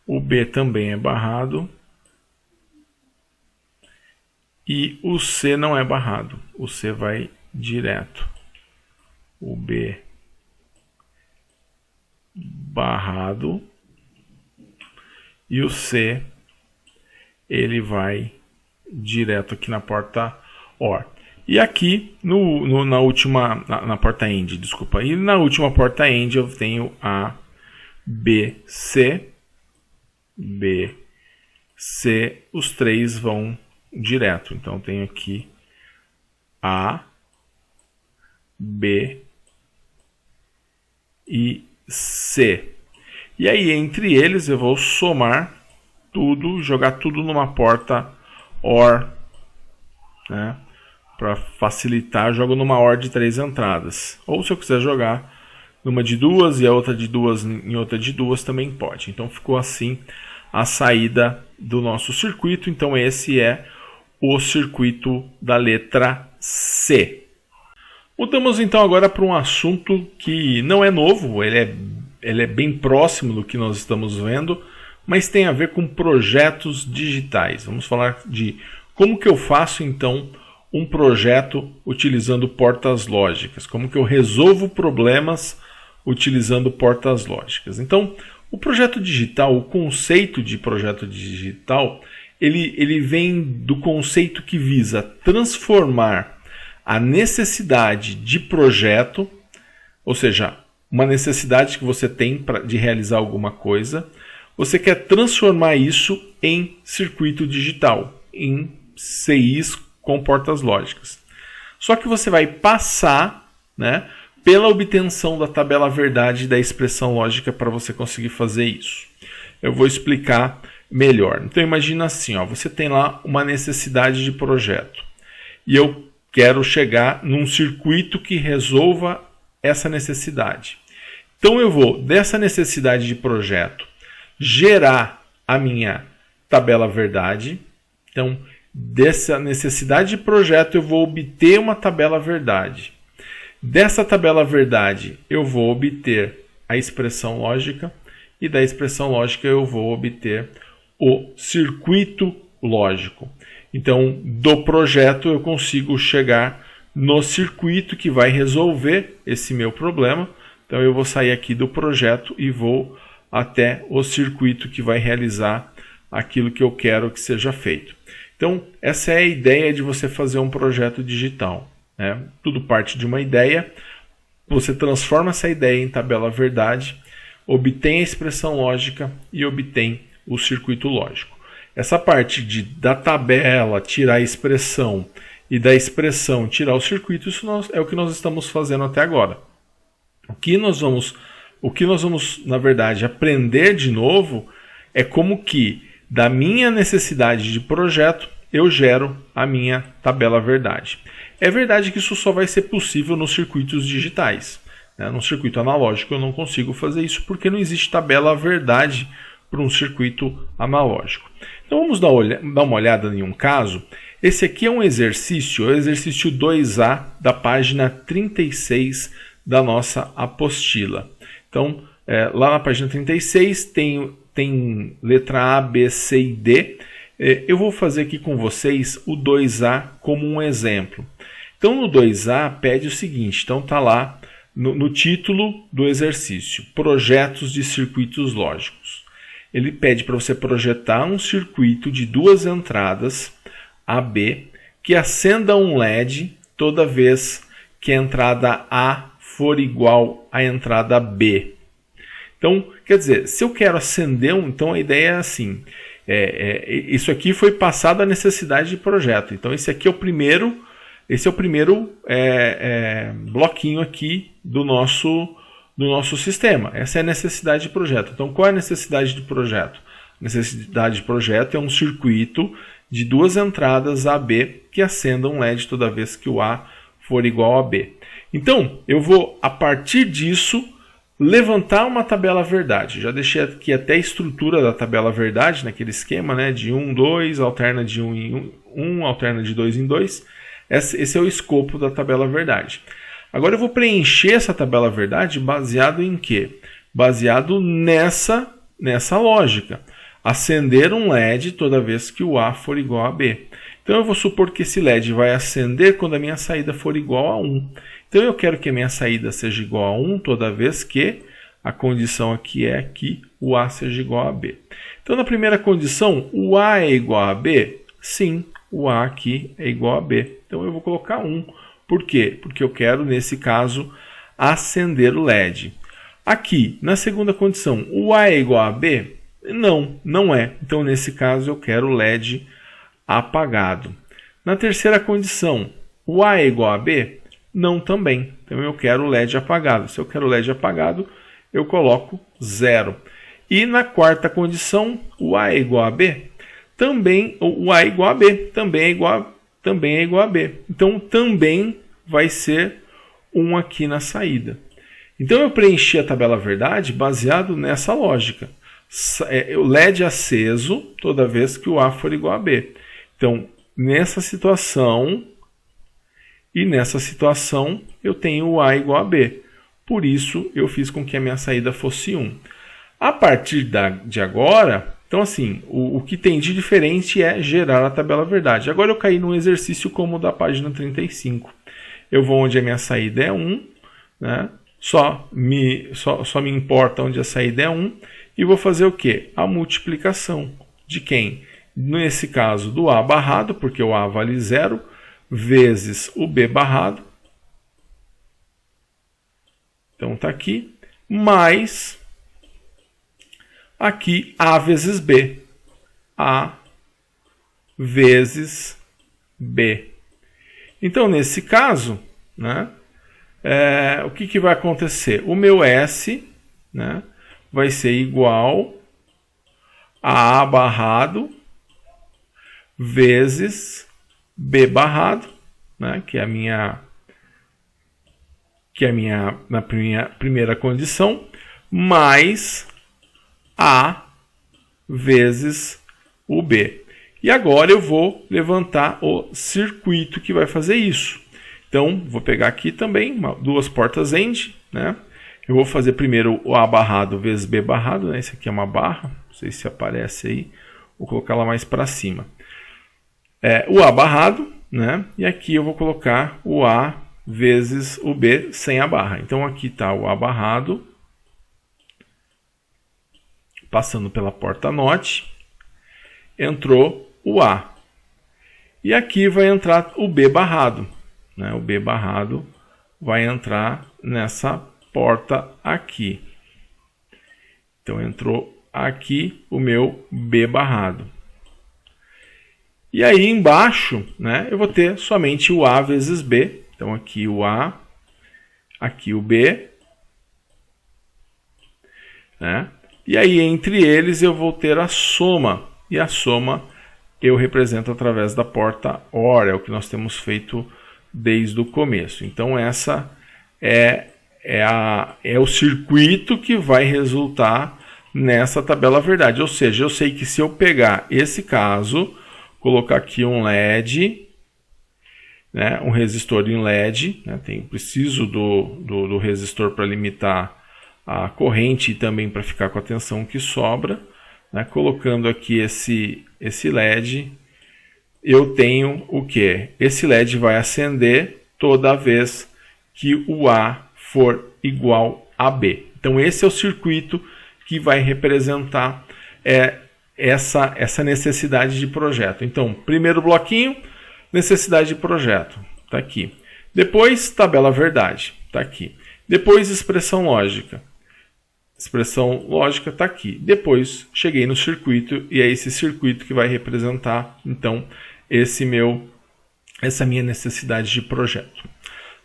o B também é barrado e o C não é barrado. O C vai direto. O B barrado e o C ele vai direto aqui na porta OR. E aqui na porta AND, desculpa. E na última porta AND eu tenho A, B, C. B, C, os 3 vão direto. Então eu tenho aqui A, B e C. E aí entre eles eu vou somar tudo, jogar tudo numa porta OR, né? Para facilitar, jogo numa OR de 3 entradas. Ou se eu quiser jogar numa de 2 e a outra de 2 em outra de 2 também pode. Então ficou assim a saída do nosso circuito. Então esse é o circuito da letra C. Mudamos então agora para um assunto que não é novo, ele é bem próximo do que nós estamos vendo, mas tem a ver com projetos digitais. Vamos falar de como que eu faço então um projeto utilizando portas lógicas, como que eu resolvo problemas utilizando portas lógicas. Então, o projeto digital, o conceito de projeto digital, ele vem do conceito que visa transformar a necessidade de projeto, ou seja, uma necessidade que você tem de realizar alguma coisa, você quer transformar isso em circuito digital, em CIs com portas lógicas. Só que você vai passar, né, pela obtenção da tabela verdade da expressão lógica para você conseguir fazer isso. Eu vou explicar melhor. Então imagina assim, você tem lá uma necessidade de projeto e eu quero chegar num circuito que resolva essa necessidade. Então eu vou, dessa necessidade de projeto, gerar a minha tabela verdade. Então, dessa necessidade de projeto eu vou obter uma tabela verdade. Dessa tabela verdade eu vou obter a expressão lógica e da expressão lógica eu vou obter o circuito lógico. Então, do projeto eu consigo chegar no circuito que vai resolver esse meu problema. Então, eu vou sair aqui do projeto e vou até o circuito que vai realizar aquilo que eu quero que seja feito. Então, essa é a ideia de você fazer um projeto digital, né? Tudo parte de uma ideia, você transforma essa ideia em tabela verdade, obtém a expressão lógica e obtém o circuito lógico. Essa parte da tabela tirar a expressão e da expressão tirar o circuito, isso é o que nós estamos fazendo até agora. O que nós vamos, na verdade, aprender de novo é como que da minha necessidade de projeto eu gero a minha tabela verdade. É verdade que isso só vai ser possível nos circuitos digitais, né? No circuito analógico eu não consigo fazer isso porque não existe tabela verdade para um circuito analógico. Então vamos dar uma olhada em um caso. Esse aqui é um exercício, é o exercício 2A da página 36 da nossa apostila. Então, lá na página 36 tem letra A, B, C e D. Eu vou fazer aqui com vocês o 2A como um exemplo. Então no 2A pede o seguinte, então está lá no título do exercício, projetos de circuitos lógicos. Ele pede para você projetar um circuito de duas entradas AB que acenda um LED toda vez que a entrada A for igual à entrada B. Então, quer dizer, se eu quero acender então a ideia é assim, isso aqui foi passado a necessidade de projeto. Então esse é o primeiro bloquinho aqui do nosso sistema. Essa é a necessidade de projeto. Então, qual é a necessidade de projeto? A necessidade de projeto é um circuito de duas entradas AB que acendam um LED toda vez que o A for igual a B. Então, eu vou, a partir disso, levantar uma tabela verdade. Já deixei aqui até a estrutura da tabela verdade, naquele esquema, né, de 1, 2, alterna de 1 em 1, alterna de 2 em 2. Esse é o escopo da tabela verdade. Agora eu vou preencher essa tabela verdade baseado em quê? Baseado nessa lógica. Acender um LED toda vez que o A for igual a B. Então eu vou supor que esse LED vai acender quando a minha saída for igual a 1. Então eu quero que a minha saída seja igual a 1 toda vez que a condição aqui é que o A seja igual a B. Então na primeira condição, o A é igual a B? Sim, o A aqui é igual a B. Então eu vou colocar 1. Por quê? Porque eu quero, nesse caso, acender o LED. Aqui, na segunda condição, o A é igual a B? Não, não é. Então, nesse caso, eu quero o LED apagado. Na terceira condição, o A é igual a B? Não, também. Então, eu quero o LED apagado. Se eu quero o LED apagado, eu coloco 0. E na quarta condição, o A é igual a B? Também, o A é igual a B. Também é igual a B. Então, também vai ser 1 aqui na saída. Então, eu preenchi a tabela verdade baseado nessa lógica. O LED aceso toda vez que o A for igual a B. Então, nessa situação e nessa situação eu tenho o A igual a B. Por isso eu fiz com que a minha saída fosse 1. A partir de agora, então assim, o que tem de diferente é gerar a tabela verdade. Agora eu caí num exercício como o da página 35. Eu vou onde a minha saída é 1, né? Só me importa onde a saída é 1, e vou fazer o quê? A multiplicação de quem? Nesse caso do A barrado, porque o A vale 0, vezes o B barrado. Então está aqui, mais aqui A vezes B. A vezes B. Então, nesse caso, né, o que vai acontecer? O meu S, né, vai ser igual a A barrado vezes B barrado, né, que é a minha na primeira condição, mais A vezes o B. E agora eu vou levantar o circuito que vai fazer isso. Então, vou pegar aqui também duas portas AND, né? Eu vou fazer primeiro o A barrado vezes B barrado, né? Esse aqui é uma barra, não sei se aparece aí, vou colocar ela mais para cima. O A barrado, né? E aqui eu vou colocar o A vezes o B sem a barra. Então aqui está o A barrado, passando pela porta NOT, entrou o A. E aqui vai entrar o B barrado, né? O B barrado vai entrar nessa porta aqui. Então entrou aqui o meu B barrado. E aí embaixo, né, eu vou ter somente o A vezes B. Então aqui o A, aqui o B, né? E aí entre eles eu vou ter a soma. E a soma eu represento através da porta OR, é o que nós temos feito desde o começo. Então essa é o circuito que vai resultar nessa tabela verdade. Ou seja, eu sei que se eu pegar esse caso, colocar aqui um LED, né, um resistor em LED, né, preciso do resistor para limitar a corrente e também para ficar com a tensão que sobra, né, colocando aqui esse LED, eu tenho o que? Esse LED vai acender toda vez que o A for igual a B. Então esse é o circuito que vai representar essa necessidade de projeto. Então, primeiro bloquinho, necessidade de projeto, está aqui. Depois, tabela verdade, está aqui. Depois, expressão lógica. Expressão lógica está aqui. Depois, cheguei no circuito e é esse circuito que vai representar, então, essa minha necessidade de projeto.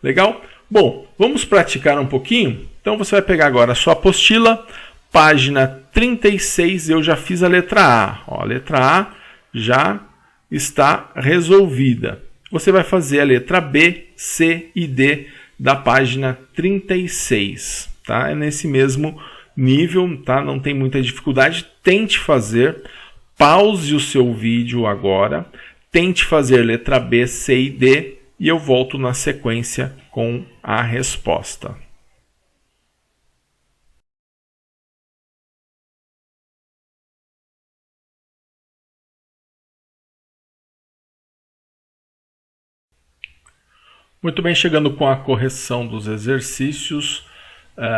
Legal? Bom, vamos praticar um pouquinho? Então, você vai pegar agora a sua apostila, página 36, eu já fiz a letra A. Ó, a letra A já está resolvida. Você vai fazer a letra B, C e D da página 36. Tá? É nesse mesmo nível, tá? Não tem muita dificuldade. Tente fazer, pause o seu vídeo agora, tente fazer letra B, C e D e eu volto na sequência com a resposta. Muito bem, chegando com a correção dos exercícios.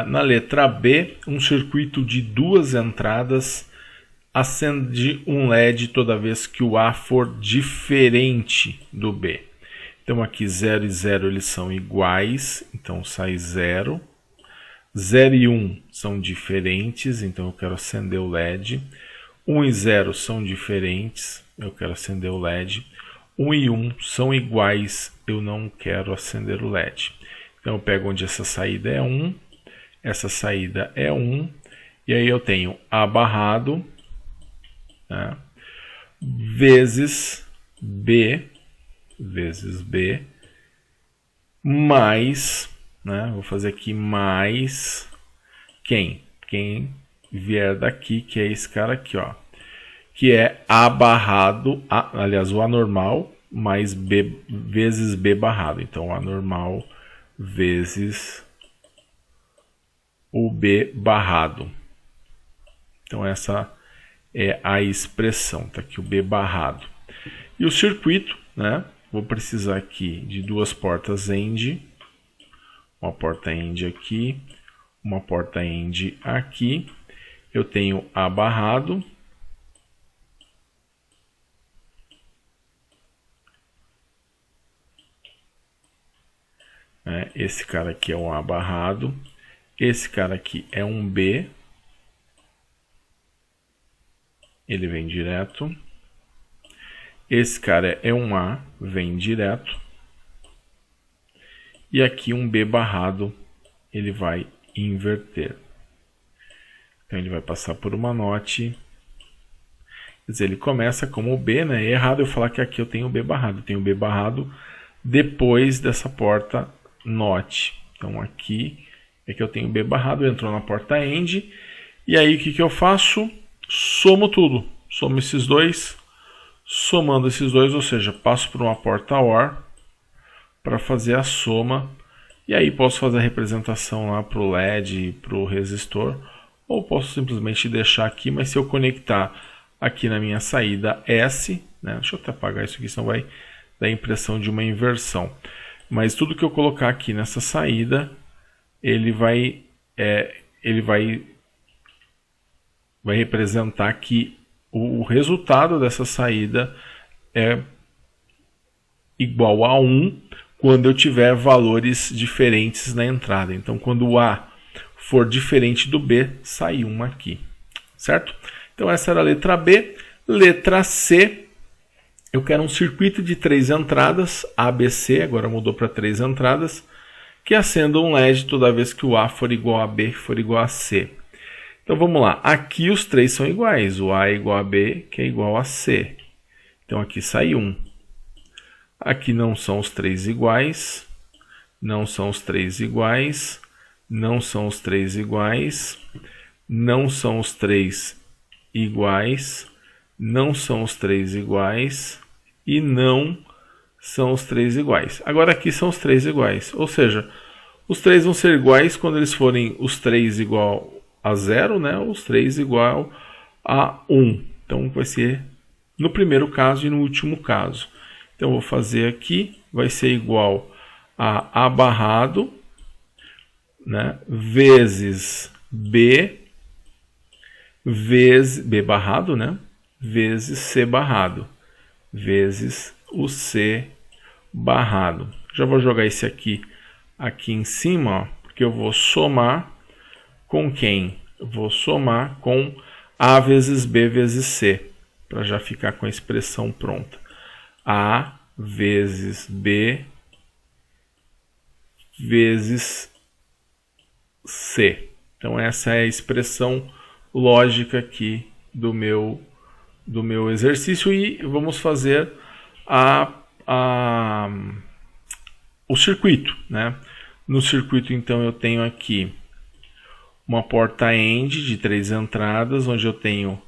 Na letra B, um circuito de duas entradas acende um LED toda vez que o A for diferente do B. Então aqui 0 e 0 eles são iguais, então sai 0. 0 e 1 são diferentes, então eu quero acender o LED. 1 e 0 são diferentes, eu quero acender o LED. 1 e 1 são iguais, eu não quero acender o LED. Então eu pego onde essa saída é 1, essa saída é 1, e aí eu tenho A barrado, né, vezes B, mais, né, vou fazer aqui mais quem? Quem vier daqui, que é esse cara aqui, ó, que é A barrado, aliás, o A normal, mais B vezes B barrado. Então, A normal vezes o B barrado. Então, essa é a expressão. Está aqui o B barrado. E o circuito, né? Vou precisar aqui de duas portas AND. Uma porta AND aqui. Uma porta AND aqui. Eu tenho A barrado. Esse cara aqui é um A barrado. Esse cara aqui é um B. Ele vem direto. Esse cara é um A, vem direto. E aqui um B barrado, ele vai inverter. Então ele vai passar por uma NOT. Quer dizer, ele começa como B, né? É errado eu falar que aqui eu tenho B barrado. Eu tenho B barrado depois dessa porta NOT. Então aqui é que eu tenho B barrado, entrou na porta AND. E aí o que eu faço? Somo tudo. Somo esses dois. Somando esses dois, ou seja, passo por uma porta OR para fazer a soma. E aí posso fazer a representação lá para o LED e para o resistor. Ou posso simplesmente deixar aqui, mas se eu conectar aqui na minha saída S, né, deixa eu até apagar isso aqui, senão vai dar a impressão de uma inversão. Mas tudo que eu colocar aqui nessa saída, ele vai representar que o resultado dessa saída é igual a 1 quando eu tiver valores diferentes na entrada. Então, quando o A for diferente do B, sai 1 aqui, certo? Então, essa era a letra B. Letra C, eu quero um circuito de 3 entradas, ABC, agora mudou para 3 entradas, que acenda um LED toda vez que o A for igual a B, for igual a C. Então vamos lá, aqui os três são iguais, o A é igual a B, que é igual a C. Então aqui sai 1. Aqui não são os três iguais, não são os três iguais, não são os três iguais, não são os três iguais, não são os três iguais e não são os três iguais. Agora aqui são os três iguais, ou seja, os três vão ser iguais quando eles forem os três igual a 0, né? Os 3 igual a 1. Então vai ser no primeiro caso e no último caso. Então vou fazer aqui, vai ser igual a barrado, né? Vezes B, vezes B barrado, né? Vezes C barrado, vezes o C barrado. Já vou jogar esse aqui em cima, ó, porque eu vou somar com quem? Eu vou somar com A vezes B vezes C, para já ficar com a expressão pronta. A vezes B vezes C. Então essa é a expressão lógica aqui do meu exercício e vamos fazer o circuito, né? No circuito então eu tenho aqui uma porta AND de 3 entradas, onde eu tenho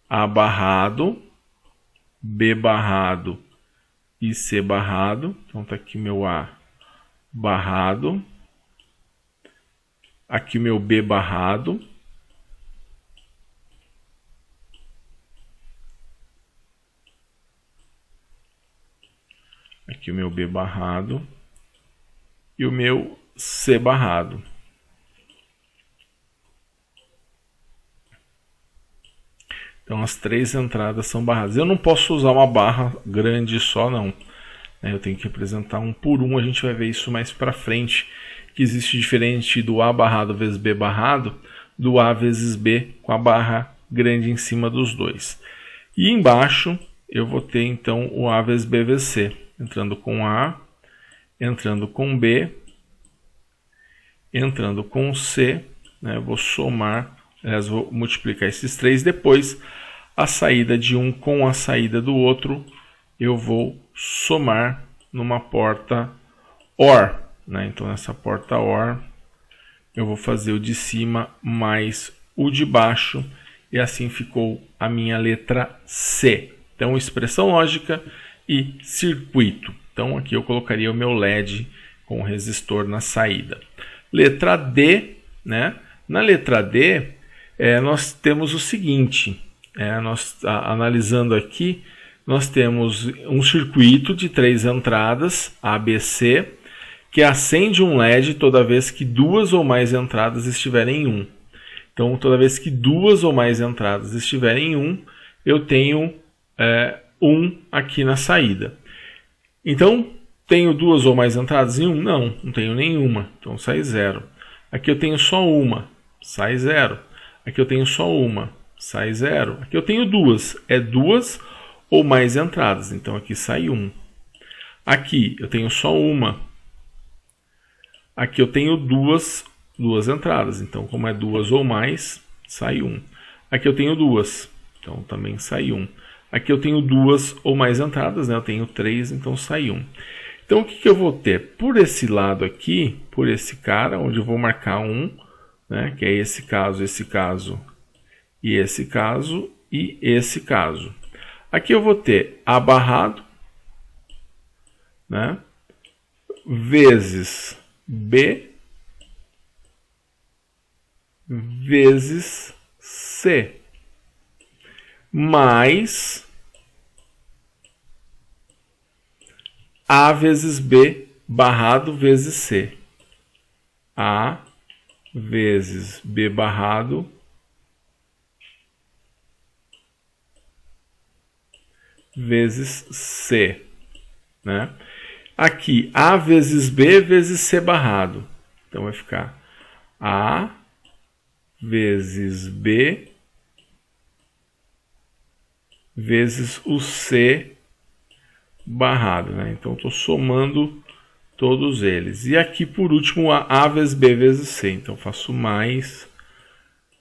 A barrado, B barrado e C barrado. Então está aqui meu A barrado, aqui o meu B barrado, aqui o meu B barrado e o meu C barrado. Então as três entradas são barradas. Eu não posso usar uma barra grande só, não. Eu tenho que representar um por um. A gente vai ver isso mais para frente, que existe diferente do A barrado vezes B barrado, do A vezes B com a barra grande em cima dos dois. E embaixo eu vou ter então o A vezes B vezes C, entrando com A, entrando com B, entrando com C, né? Eu vou somar, aliás, vou multiplicar esses três, depois a saída de um com a saída do outro, eu vou somar numa porta OR, né? Então nessa porta OR eu vou fazer o de cima mais o de baixo, e assim ficou a minha letra C. Então expressão lógica e circuito. Então aqui eu colocaria o meu LED com o resistor na saída. Letra D, né? Na letra D, nós temos o seguinte, analisando aqui, nós temos um circuito de 3 entradas, ABC, que acende um LED toda vez que 2 ou mais entradas estiverem em 1. Então, toda vez que 2 ou mais entradas estiverem em 1, eu tenho 1 aqui na saída. Então, tenho 2 ou mais entradas em 1? Não tenho nenhuma, então sai 0. Aqui eu tenho só uma, sai 0. Aqui eu tenho só uma, sai 0. Aqui eu tenho 2, 2 ou mais entradas, então aqui sai 1. Aqui eu tenho só uma. Aqui eu tenho duas entradas, então como é 2 ou mais, sai 1. Aqui eu tenho 2, então também sai 1. Aqui eu tenho 2 ou mais entradas, né? Eu tenho 3, então sai 1. Então o que eu vou ter? Por esse lado aqui, por esse cara, onde eu vou marcar 1, né? Que é esse caso e esse caso e esse caso. Aqui eu vou ter A barrado, né? Vezes B vezes C, mais A vezes B barrado vezes C. A vezes B barrado vezes C, né? Aqui, A vezes B vezes C barrado. Então, vai ficar A vezes B vezes o C barrado, né? Então, estou somando todos eles. E aqui, por último, A vezes B vezes C. Então, faço mais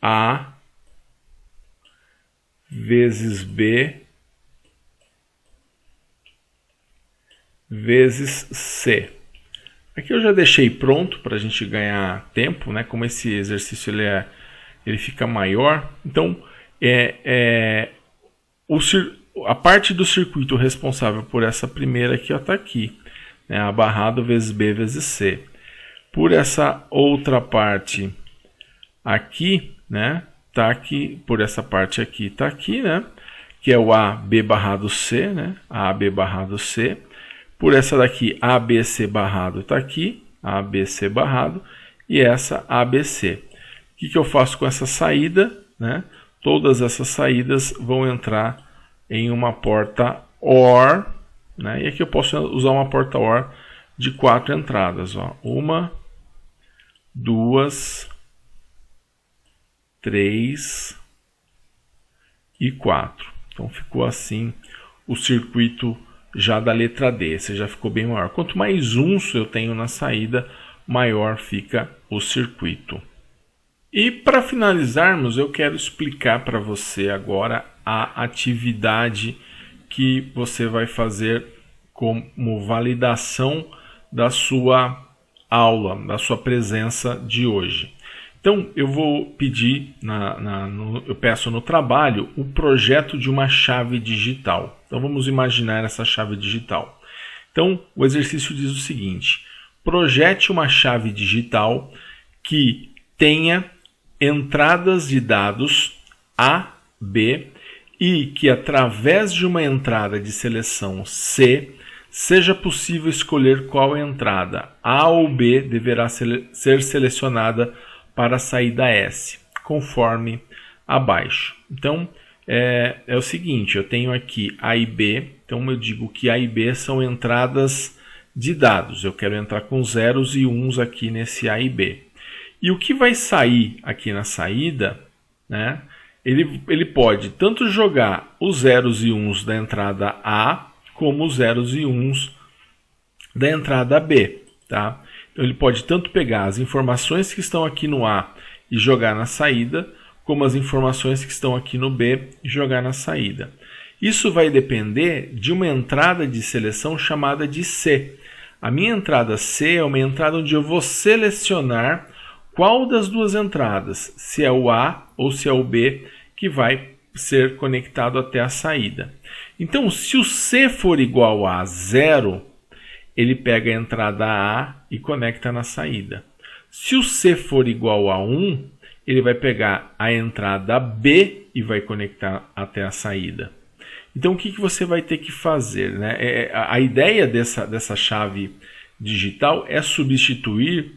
A vezes B vezes C. Aqui eu já deixei pronto para a gente ganhar tempo, né? Como esse exercício ele fica maior. Então, a parte do circuito responsável por essa primeira aqui está aqui, né? A barrado vezes B vezes C. Por essa outra parte aqui, né? Tá aqui, por essa parte aqui está aqui, né? Que é o AB barrado C, né? AB barrado C. Por essa daqui, ABC barrado está aqui, ABC barrado, e essa ABC. O que eu faço com essa saída, né? Todas essas saídas vão entrar em uma porta OR, né? E aqui eu posso usar uma porta OR de 4 entradas. Ó. 1, 2, 3 e 4. Então ficou assim o circuito já da letra D, esse já ficou bem maior. Quanto mais uns eu tenho na saída, maior fica o circuito. E para finalizarmos, eu quero explicar para você agora a atividade que você vai fazer como validação da sua aula, da sua presença de hoje. Então, eu vou pedir, eu peço no trabalho o projeto de uma chave digital. Então, vamos imaginar essa chave digital. Então, o exercício diz o seguinte: projete uma chave digital que tenha entradas de dados A, B e que, através de uma entrada de seleção C, seja possível escolher qual entrada A ou B deverá ser selecionada para a saída S, conforme abaixo. Então, é o seguinte, eu tenho aqui A e B, então eu digo que A e B são entradas de dados. Eu quero entrar com zeros e uns aqui nesse A e B. E o que vai sair aqui na saída, né, ele pode tanto jogar os zeros e uns da entrada A, como os zeros e uns da entrada B, tá? Então, ele pode tanto pegar as informações que estão aqui no A e jogar na saída, como as informações que estão aqui no B e jogar na saída. Isso vai depender de uma entrada de seleção chamada de C. A minha entrada C é uma entrada onde eu vou selecionar qual das duas entradas, se é o A ou se é o B, que vai ser conectado até a saída. Então, se o C for igual a 0, ele pega a entrada A e conecta na saída. Se o C for igual a 1, ele vai pegar a entrada B e vai conectar até a saída. Então, o que você vai ter que fazer, né? A ideia dessa chave digital é substituir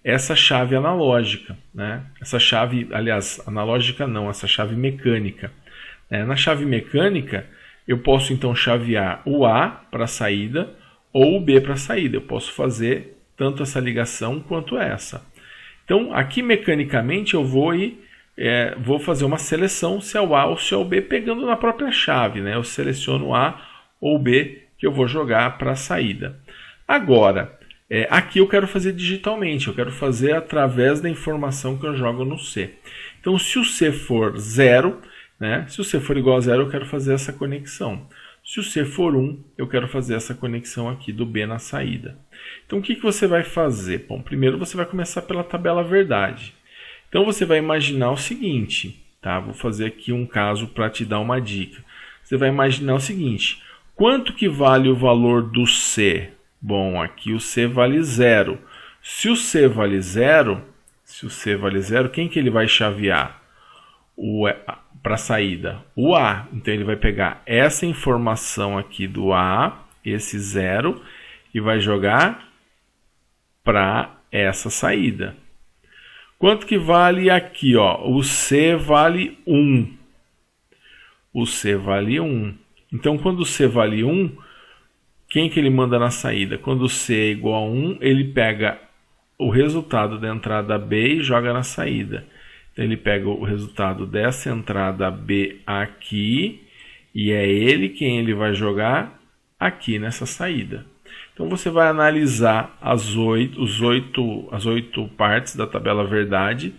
essa chave analógica, né? Essa chave, aliás, analógica não, essa chave mecânica. Na chave mecânica, eu posso então chavear o A para a saída ou o B para a saída. Eu posso fazer tanto essa ligação quanto essa. Então, aqui mecanicamente eu vou fazer uma seleção se é o A ou se é o B, pegando na própria chave, né? Eu seleciono o A ou o B que eu vou jogar para a saída. Agora, aqui eu quero fazer digitalmente, eu quero fazer através da informação que eu jogo no C. Então, se o C for 0, né? Se o C for igual a 0, eu quero fazer essa conexão. Se o C for 1, eu quero fazer essa conexão aqui do B na saída. Então, o que você vai fazer? Bom, primeiro você vai começar pela tabela verdade. Então, você vai imaginar o seguinte, tá? Vou fazer aqui um caso para te dar uma dica. Você vai imaginar o seguinte, quanto que vale o valor do C? Bom, aqui o C vale 0. Se o C vale 0, quem que ele vai chavear? Para a saída, o A. Então ele vai pegar essa informação aqui do A, esse 0, e vai jogar para essa saída. Quanto que vale aqui? Ó? O C vale 1. O C vale 1. Então, quando o C vale 1, quem que ele manda na saída? Quando o C é igual a 1, ele pega o resultado da entrada B e joga na saída. Então, ele pega o resultado dessa entrada B aqui e é ele quem ele vai jogar aqui nessa saída. Então, você vai analisar as 8 partes da tabela verdade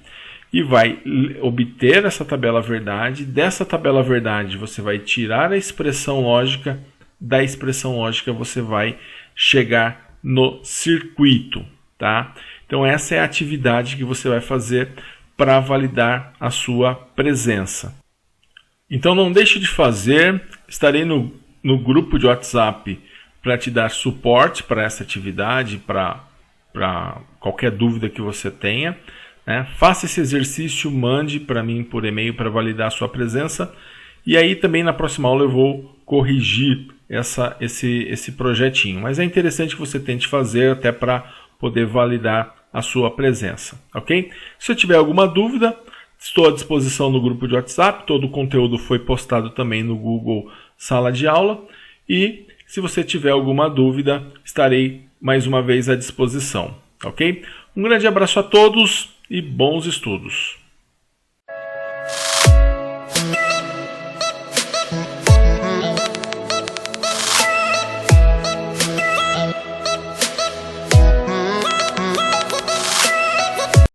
e vai obter essa tabela verdade. Dessa tabela verdade, você vai tirar a expressão lógica. Da expressão lógica, você vai chegar no circuito, tá? Então, essa é a atividade que você vai fazer para validar a sua presença. Então não deixe de fazer, estarei no grupo de WhatsApp para te dar suporte para essa atividade, para qualquer dúvida que você tenha. Né? Faça esse exercício, mande para mim por e-mail para validar a sua presença. E aí também na próxima aula eu vou corrigir esse projetinho. Mas é interessante que você tente fazer até para poder validar a sua presença, ok? Se eu tiver alguma dúvida, estou à disposição no grupo de WhatsApp. Todo o conteúdo foi postado também no Google Sala de Aula. E se você tiver alguma dúvida, estarei mais uma vez à disposição, ok? Um grande abraço a todos e bons estudos!